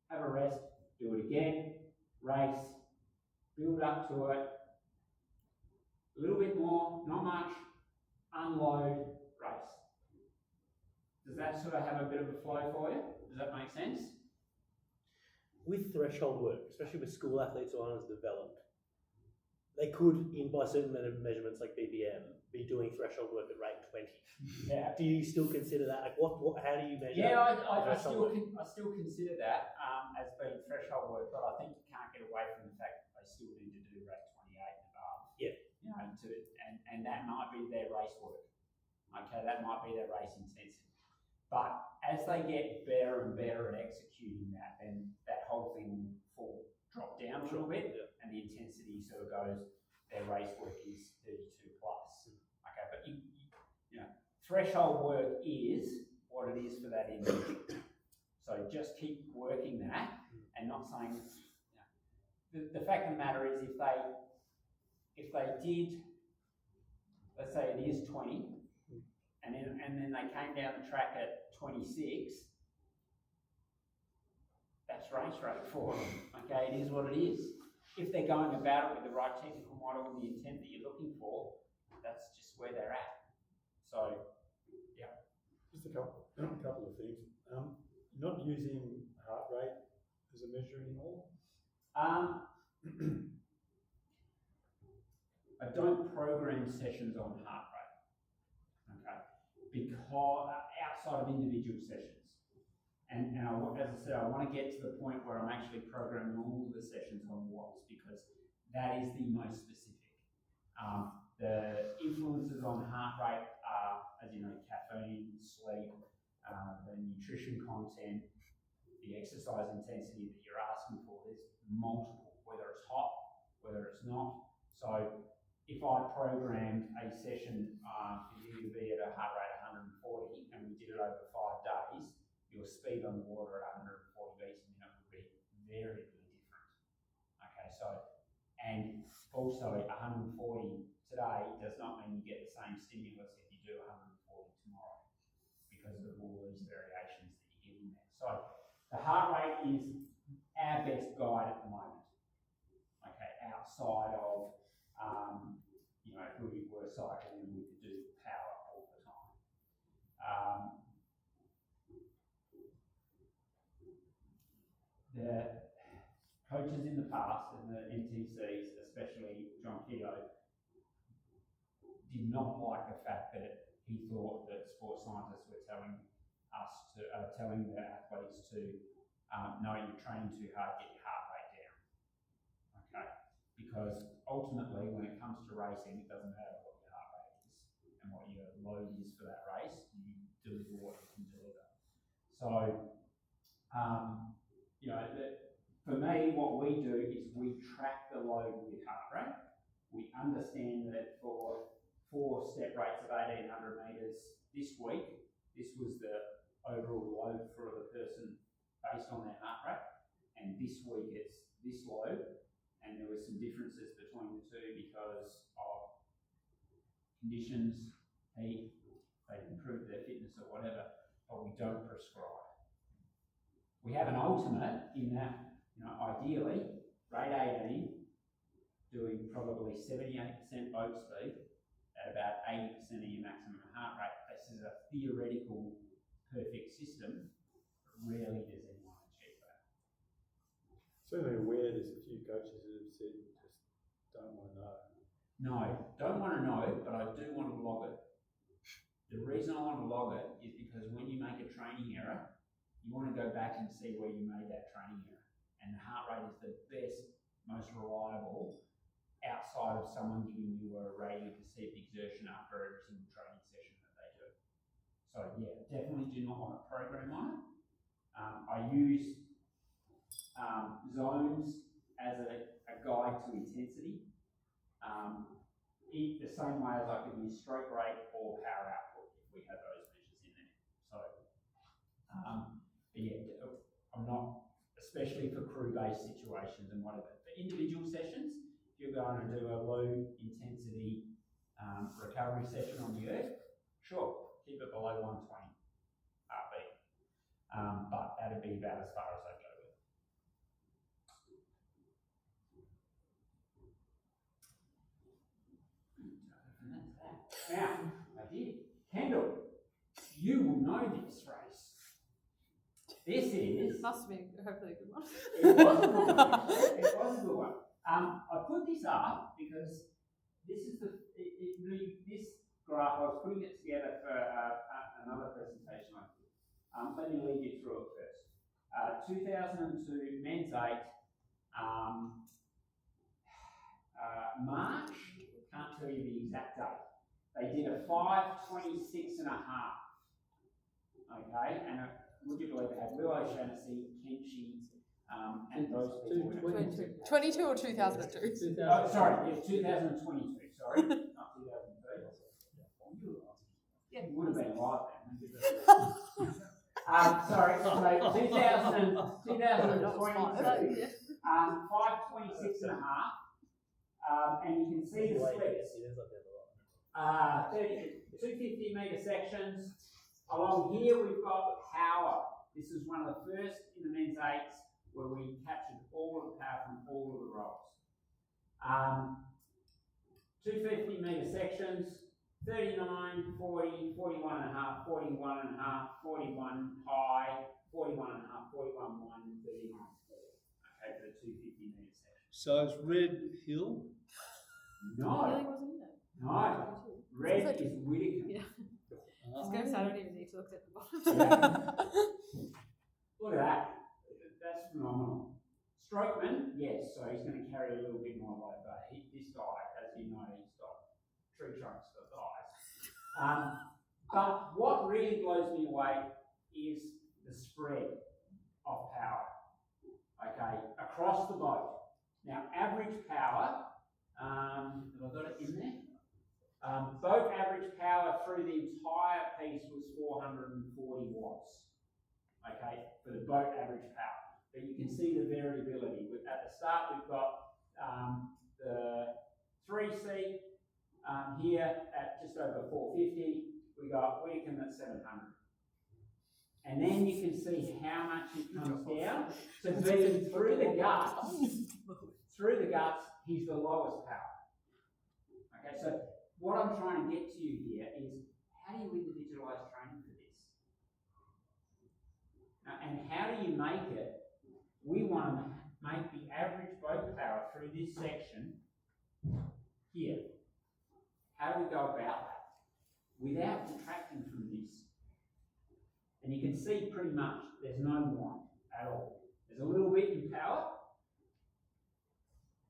have a rest, do it again, race, build up to it, a little bit more, not much, unload, race. Does that sort of have a bit of a flow for you? Does that make sense? With threshold work, especially with school athletes or others developed, they could, by certain measurements like BBM, be doing threshold work at rate 20. Yeah. Do you still consider that? Like, how do you measure? Yeah, I still consider that as being threshold work, but I think you can't get away from the fact that they still need to do rate 28 and above. Yeah. You know, and that might be their race work. Okay, that might be their race intensity. But as they get better and better at executing that, then that whole thing will drop down a little bit, and the intensity sort of goes. Their race work is 32 plus. Okay, but you know, threshold work is what it is for that individual. So just keep working that, and not saying. You know, the fact of the matter is, if they did, let's say it is 20, and then they came down the track at 26, that's race rate for them. Okay, it is what it is. If they're going about it with the right technical model and the intent that you're looking for, that's just where they're at. So, yeah. Just a couple of things. Not using heart rate as a measure anymore. I don't program sessions on heart rate, okay, because outside of individual sessions. And as I said, I want to get to the point where I'm actually programming all of the sessions on watts because that is the most specific. The influences on heart rate are, as you know, caffeine, sleep, the nutrition content, the exercise intensity that you're asking for. There's multiple, whether it's hot, whether it's not. So if I programmed a session for you to be at a heart rate of 140 and we did it over 5 days, your speed on water at 140 beats a minute would be variably different. Okay, so, and also 140 today does not mean you get the same stimulus if you do 140 tomorrow because of all these variations that you get in there. So the heart rate is our best guide at the moment. Okay, outside of you know, if we were cycling and we could do power all the time. The coaches in the past and the MTCs, especially John Keogh, did not like the fact that he thought that sports scientists were telling the athletes to no, you're training too hard, get your heart rate down. Okay, because ultimately, when it comes to racing, it doesn't matter what your heart rate is and what your load is for that race. You deliver what you can deliver. So, you know, for me, what we do is we track the load with heart rate. We understand that for 4 step rates of 1800 metres this week, this was the overall load for the person based on their heart rate, and this week it's this load, and there were some differences between the two because of conditions, heat, they improved their fitness or whatever, but we don't prescribe. We have an ultimate in that, you know, ideally, rate 18, doing probably 78% boat speed at about 80% of your maximum heart rate. This is a theoretical perfect system, but rarely does anyone achieve that. Certainly aware there's a few coaches that have said just don't want to know. No, don't want to know, but I do want to log it. The reason I want to log it is because when you make a training error, you want to go back and see where you made that training error. And the heart rate is the best, most reliable, outside of someone giving you a rating of perceived exertion after every single training session that they do. So yeah, definitely do not want to program on it. I use zones as a guide to intensity. The same way as I could use stroke rate or power output if we had those measures in there. So, but yeah, I'm not, especially for crew-based situations and whatever. For individual sessions, if you're going to do a low intensity recovery session on the earth, sure, keep it below 120 heartbeat. But that'd be about as far as I go with it. And that's that. Now, I did. Kendall, you will know this race. This is. Must be hopefully a good one. It was a good one. It was a good one. I put this up because this is this graph. I was putting it together for another presentation I did. Let me lead you through it first. 2002 men's 8, March. Can't tell you the exact date. They did a 5:26 and a half. Okay, and would you believe they had Will O'Shannessy, Kenshi, and those people. 22 or 2002? Oh, sorry, yeah, 2022. Sorry, not 2003. Yeah. You would have been alive then. Sorry, so 2022, 5:26 and a half. And you can see the splits. 250 metre sections. Along here we've got the power. This is one of the first in the men's 8s where we captured all of the power from all of the rolls. 250 metre sections, 39, 40, 41 and a half, 41 and a half, 41 high, 41 and a half, 41 1, and 39 4. Okay, for the 250 metre section. So it's Red Hill. No, Really wasn't in it. no. Red is Whittaker. Yeah. I was Ah. going to say, I don't even need to look at the bottom. Look at that. That's phenomenal. Strokeman, yes, so he's going to carry a little bit more load, but this guy, as you know, he's got tree trunks for thighs. But what really blows me away is the spread of power, okay, across the boat. Now, average power, have I got it in there? Boat average power through the entire piece was 440 watts, okay, for the boat average power. But you can see the variability. At the start, we've got the 3C here at just over 450. We got Whittaker at 700. And then you can see how much it comes down to being through the guts. Through the guts, he's the lowest power. Okay, so what I'm trying to get to you here is how do you individualise training for this? And how do you make it? We want to make the average boat power through this section here. How do we go about that? Without detracting from this. And you can see pretty much there's no wind at all. There's a little bit in power,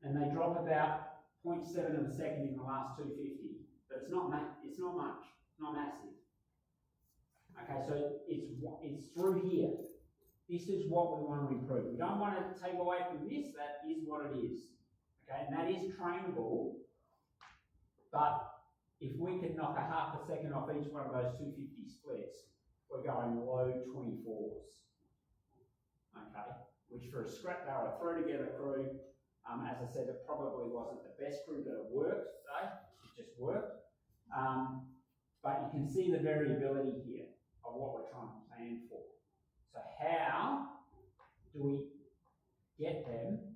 and they drop about 0.7 of a second in the last 250. But it's not much, it's not massive. Okay, so it's through here. This is what we want to improve. We don't want to take away from this, that is what it is. Okay, and that is trainable, but if we could knock a half a second off each one of those 250 splits, we're going low 24s. Okay, which for a scrap barrel, a throw together crew, as I said, it probably wasn't the best crew, but it worked today. It just worked. But you can see the variability here of what we're trying to plan for. So how do we get them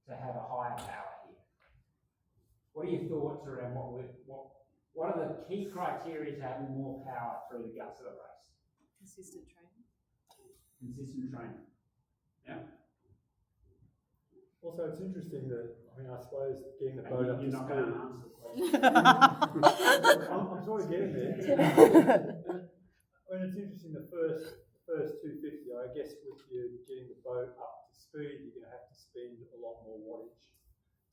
to have a higher power here? What are your thoughts around what are the key criteria to having more power through the guts of the race? Consistent training. Consistent training. Yeah. Also, it's interesting that, I suppose getting the boat up to You're not going to speed. answer the question. I'm sort of getting there. It's interesting, the first 250, I guess with you getting the boat up to speed, you're going to have to spend a lot more wattage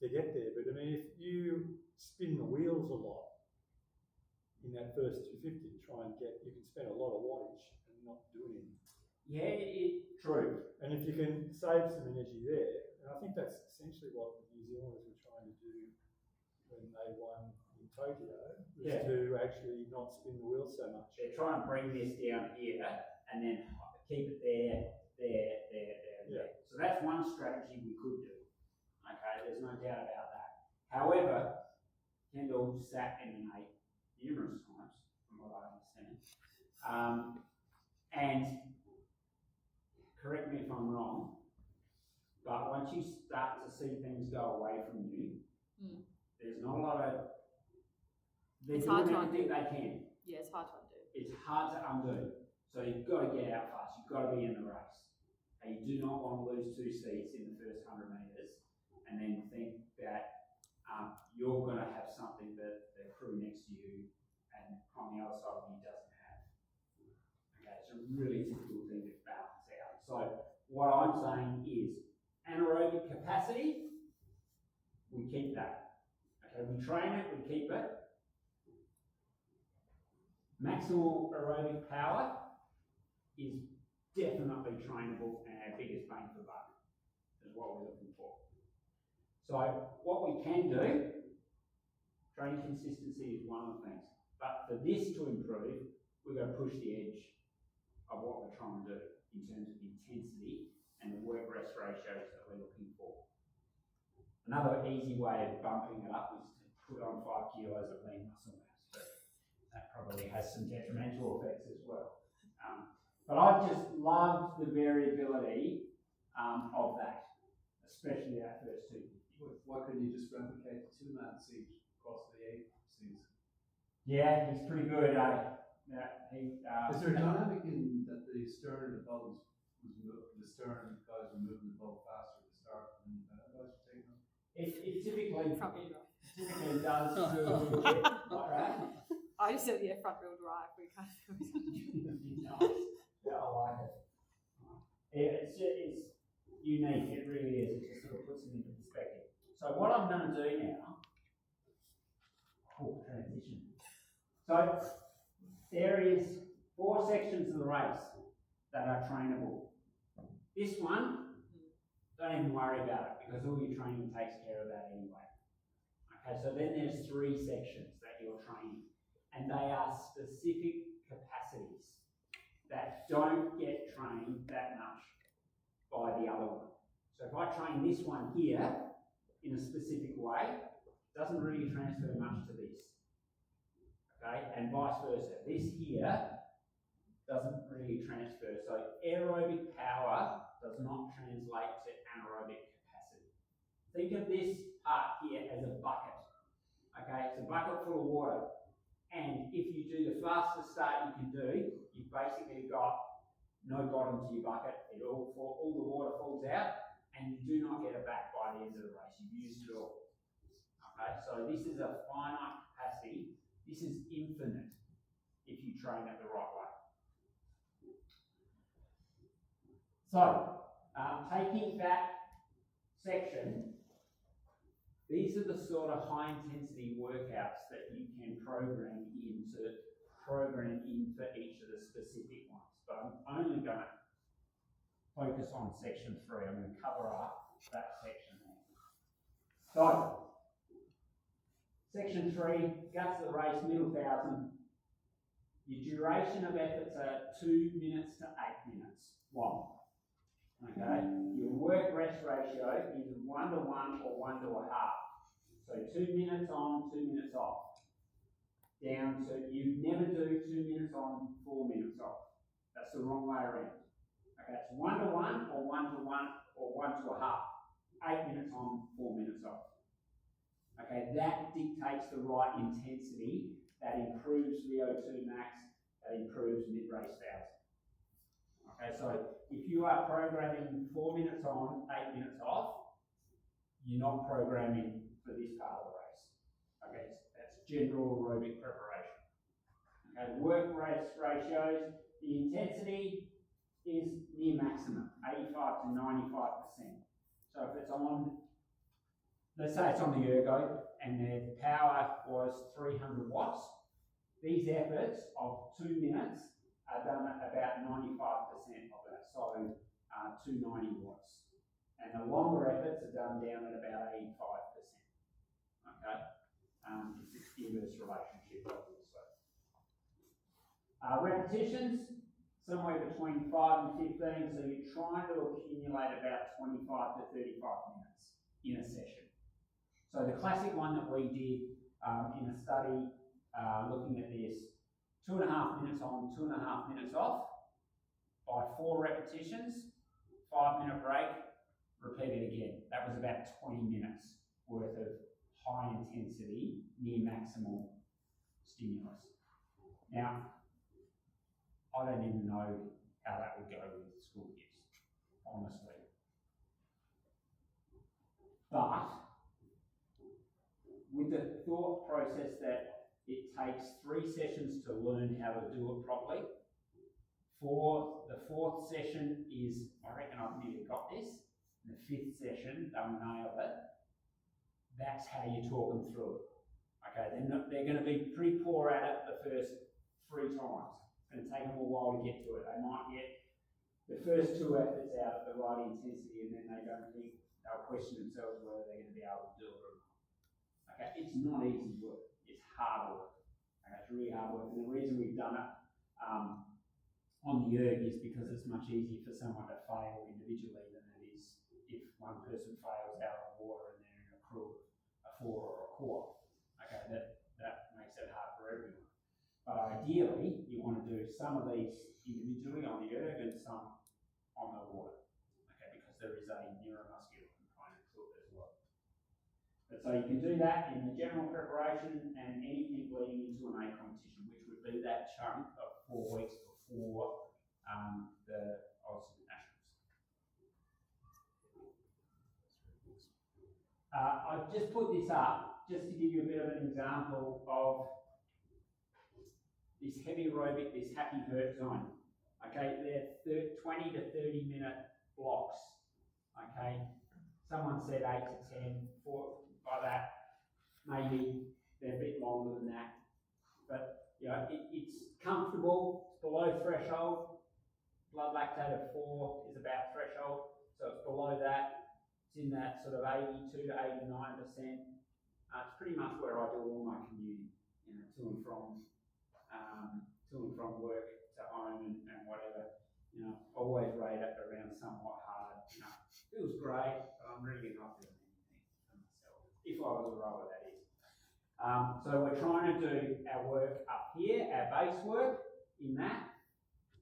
to get there. But if you spin the wheels a lot in that first 250 to try and you can spend a lot of wattage and not do anything. Yeah, true. And if you can save some energy there, and I think that's essentially what the New Zealanders were trying to do when they won in Tokyo, was to actually not spin the wheels so much. They're trying to bring this down here and then keep it there. So that's one strategy we could do. Okay, there's no doubt about that. However, Kendall sat MMA numerous times, from what I understand. And correct me if I'm wrong, but once you start to see things go away from you, there's not a lot of. They're doing everything they can. Yeah, it's hard to undo. It's hard to undo. So you've got to get out fast. You've got to be in the race. And you do not want to lose 2 seats in the first 100 metres and then think that you're going to have something that the crew next to you and on the other side of you doesn't have. Okay, it's a really difficult thing to balance out. So what I'm saying is anaerobic capacity, we keep that. Okay, we train it, we keep it. Maximal aerobic power is definitely trainable, and our biggest bang for buck is what we're looking for. So what we can do, training consistency is one of the things, but for this to improve, we've got to push the edge of what we're trying to do in terms of intensity and the work rest ratios that we're looking for. Another easy way of bumping it up is to put on 5 kilos of lean muscle mass, but that probably has some detrimental effects as well. But I've just loved the variability of that, especially that first 250. Why couldn't you just replicate the 2 man seat across the 8 seats? Yeah, he's pretty good, eh? Yeah, Is there a dynamic in that the stern of the bubbles was the stern guys were moving the bubble faster at the start than the guys were taking them? it typically Front wheel drive. typically does do a little bit like that. I just said, yeah, front wheel drive. We kind of. Nice. Yeah, I like it. Yeah, it's unique. It really is. It just sort of puts it into perspective. So what I'm going to do now, transition. So there is 4 sections of the race that are trainable. This one, don't even worry about it because all your training takes care of that anyway. Okay, so then there's 3 sections that you're training, and they are specific capacities that don't get trained that much by the other one. So if I train this one here in a specific way, it doesn't really transfer much to this. Okay, and vice versa. This here doesn't really transfer. So aerobic power does not translate to anaerobic capacity. Think of this part here as a bucket. Okay, it's a bucket full of water. And if you do the fastest start you can do, you've basically got no bottom to your bucket. All the water falls out, and you do not get it back by the end of the race. You've used it all. Okay, so this is a finite capacity. This is infinite if you train it the right way. So, taking that section, these are the sort of high intensity workouts that you can program in for each of the specific ones. But I'm only going to focus on section 3. I'm going to cover up that section there. So, section 3, guts of the race, middle 1,000. Your duration of efforts are 2 minutes to 8 minutes long. Okay, your work rest ratio is 1 to 1 or 1 to 1/2. So 2 minutes on, 2 minutes off. Down to, you never do 2 minutes on, 4 minutes off. That's the wrong way around. Okay, it's 1 to 1 or 1 to 1 or 1 to 1/2. 8 minutes on, 4 minutes off. Okay, that dictates the right intensity that improves VO2 max, that improves mid-race 1,000. Okay, so if you are programming 4 minutes on, 8 minutes off, you're not programming for this part of the race. Okay, that's general aerobic preparation. Okay, work rest ratios, the intensity is near maximum, 85 to 95%. So if it's on, let's say it's on the ergo and the power was 300 watts, these efforts of 2 minutes are done at about 95% of that, so 290 watts. And the longer efforts are done down at about 85%. Okay? It's an inverse relationship, obviously. Repetitions, somewhere between 5 and 15, so you're trying to accumulate about 25 to 35 minutes in a session. So the classic one that we did in a study looking at this, 2.5 minutes on, 2.5 minutes off, by 4 repetitions, 5-minute break, repeat it again. That was about 20 minutes worth of high intensity, near maximal stimulus. Now, I don't even know how that would go with school kids, honestly. But with the thought process that it takes 3 sessions to learn how to do it properly. For the 4th session is, I reckon I've nearly got this. The 5th session, they'll nail it. That's how you talk them through it. Okay, they're going to be pretty poor at it the first 3 times. It's going to take them a while to get to it. They might get the first 2 efforts out at the right intensity, and then they'll question themselves whether they're going to be able to do it or not. Okay, it's not easy work. It's hard work. Okay, it's really hard work. And the reason we've done it on the erg is because it's much easier for someone to fail individually than it is if one person fails out on water and they're in a crew of a 4 or a core. Okay, that makes it hard for everyone. But ideally, you want to do some of these individually on the erg and some on the water. Okay, because there is a neuromuscular component to it as well. But so you can do that in the general preparation and anything leading into an A competition, which would be that chunk of 4 weeks before the Aussie Nationals. I've just put this up just to give you a bit of an example of this heavy aerobic, this happy vert zone. Okay, they're 20 to 30 minute blocks. Okay, someone said 8 to 10, by that, maybe they're a bit longer than that. But you know, it's comfortable, it's below threshold. Blood lactate of 4 is about threshold, so it's below that. It's in that sort of 82 to 89%. It's pretty much where I do all my commuting, you know, to and from work to home and whatever. You know, always rate it around somewhat hard. You know, feels great, but I'm really not doing anything for myself. If I was a rower, that is. So we're trying to do our work up here, our base work in that,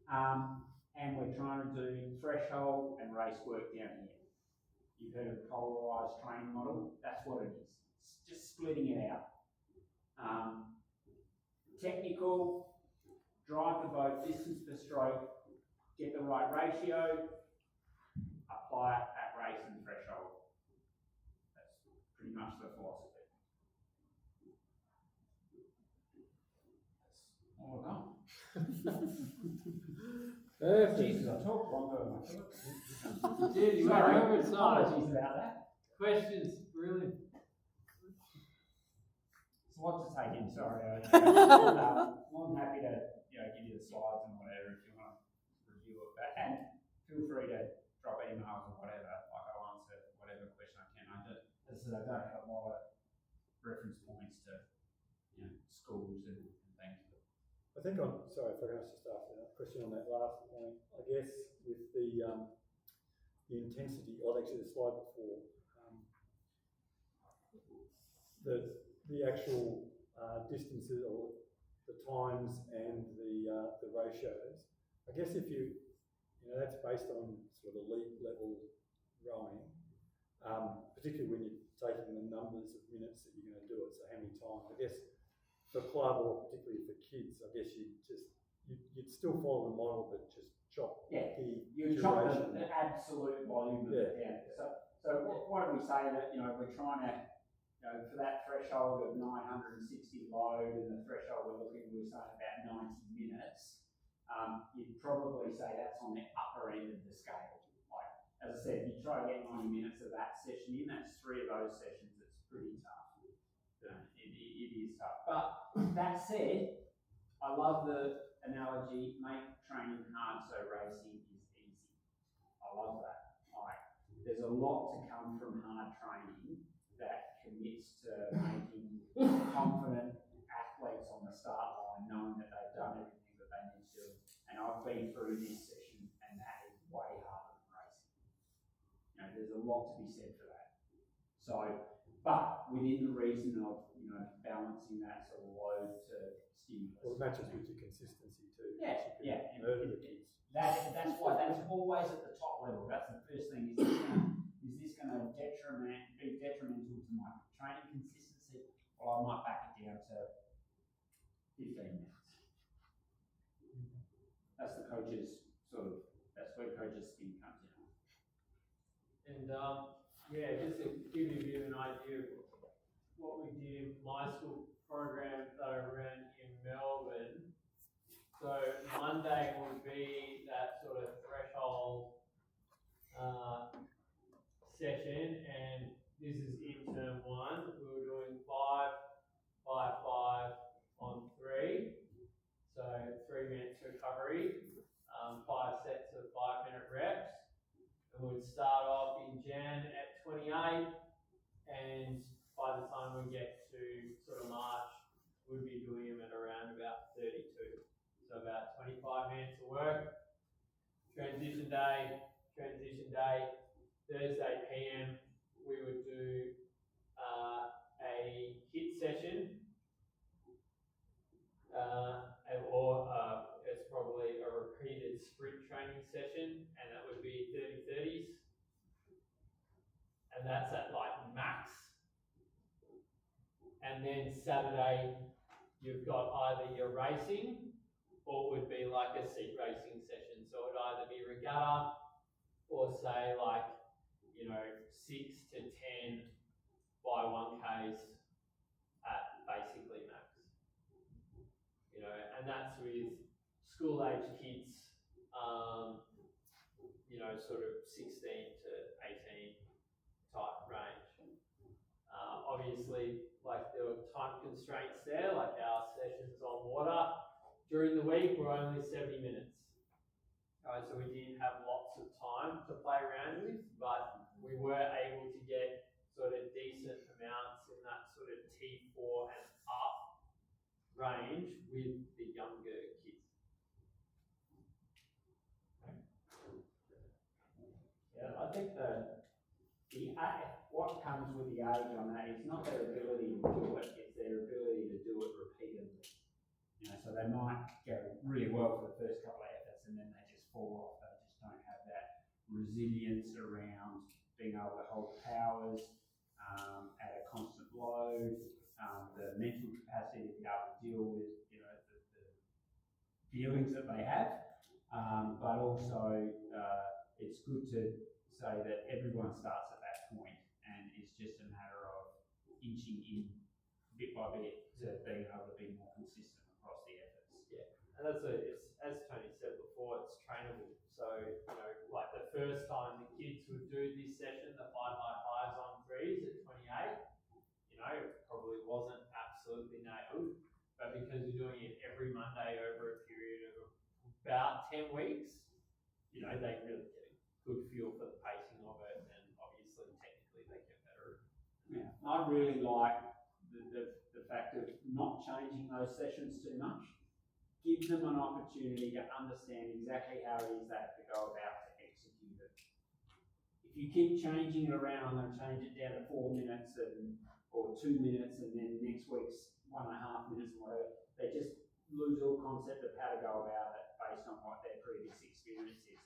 and we're trying to do threshold and race work down here. You've heard of the polarised training model. That's what it is. It's just splitting it out. Technical, drive the boat distance per stroke, get the right ratio, apply it at race and threshold. That's pretty much the philosophy. That's all I've got. Perfect. Jesus, I talked longer than I thought. Did you Sorry, were oversized. apologies about that. Questions, brilliant. It's a lot to take in, sorry. More than happy to give you the slides and whatever if you want to review it. And feel free to drop emails or whatever. Like I'll answer whatever question I can. As I said, I don't have a lot of reference points to schools and things. I think sorry if I can just ask a question on that last point. I guess with the intensity, well actually the slide before, the actual distances or the times and the ratios. I guess if that's based on sort of elite level rowing, particularly when you're taking the numbers of minutes that you're going to do it, so how many times. I guess for club or particularly for kids, I guess you'd still follow the model, but just chop the chop the absolute volume of it down. So what do we say that we're trying to for that threshold of 960 load and the threshold we're saying about 90 minutes, you'd probably say that's on the upper end of the scale. Like, as I said, if you try to get 90 minutes of that session in, that's 3 of those sessions, it's pretty tough. It is tough. But that said, I love the analogy, make training hard so racing is easy. I love that. Like, there's a lot to come from hard training that commits to making confident athletes on the start line, knowing that they've done everything that they need to do. And I've been through this session, and that is way harder than racing. There's a lot to be said for that. So, but within the reason of balancing that sort of load to stimulus. Well, it matches with your consistency too. Yeah. Murder the kids. That's why that's always at the top level. That's the first thing. Is this going to be detrimental to my training consistency? Well, I might back it down to 15 minutes. That's the coach's that's where coach's spin comes in. And just to give you a bit of an idea of what we did in my school program that I ran in Melbourne. So Monday would be that sort of threshold session, and this is in term 1. We were doing 5, 5, 5 on 3. So 3 minutes recovery, 5 sets of 5-minute reps. And we'd start off in Jan at 28, and by the time we get to sort of March, we'd be doing them at around about 32. So about 25 minutes of work. Transition day, Thursday PM, we would do a HIIT session, or it's probably a repeated sprint training session, and that would be 30-30s. and then Saturday you've got either your racing or it would be like a seat racing session. So it would either be regatta or say like, 6 to 10 by 1Ks at basically max. And that's with school age kids, sort of 16 to 18 type range. Obviously, like there were time constraints there, like our sessions on water during the week were only 70 minutes. So we didn't have lots of time to play around with, but we were able to get sort of decent amounts in that sort of T4 and up range with the younger kids. Yeah, I think what comes with the age on that is not their ability to do it, it's their ability to do it repeatedly. So they might go really well for the first couple of efforts and then they just fall off. They just don't have that resilience around being able to hold powers at a constant load, the mental capacity to be able to deal with, the feelings that they have. But also, it's good to say that everyone starts at that point and it's just a matter of inching in bit by bit to being able to be more consistent across the efforts. Yeah, and it's as Tony said before, it's trainable. So, like the first time the kids would do this session, the 5x5s on 3s at 28, it probably wasn't absolutely nailed, but because you're doing it every Monday over a period of about 10 weeks, they really get a good feel for the pacing of it, and obviously technically they get better. Yeah, I really like the fact of not changing those sessions too much. Give them an opportunity to understand exactly how it is they have to go about to execute it. If you keep changing it around and change it down to 4 minutes or 2 minutes and then next week's 1.5 minutes or whatever, they just lose all concept of how to go about it based on what their previous experience is.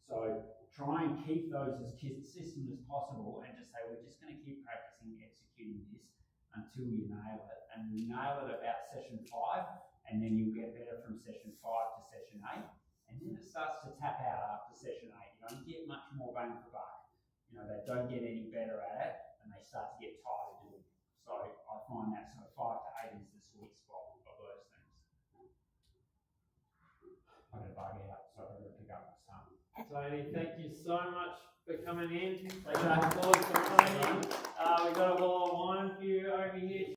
So try and keep those as consistent as possible and just say, we're just going to keep practicing executing this until you nail it. And you nail it about session 5, and then you'll get better from session 5 to session 8. And then it starts to tap out after session 8. You don't get much more bang for buck. They don't get any better at it, and they start to get tired of doing it. So I find that sort of 5 to 8 is the sweet spot of those things. I'm going to bug out, so I'm going to pick up my son. Tony, thank you so much for coming in. Applause for Tony. We've got a bottle of wine for you over here.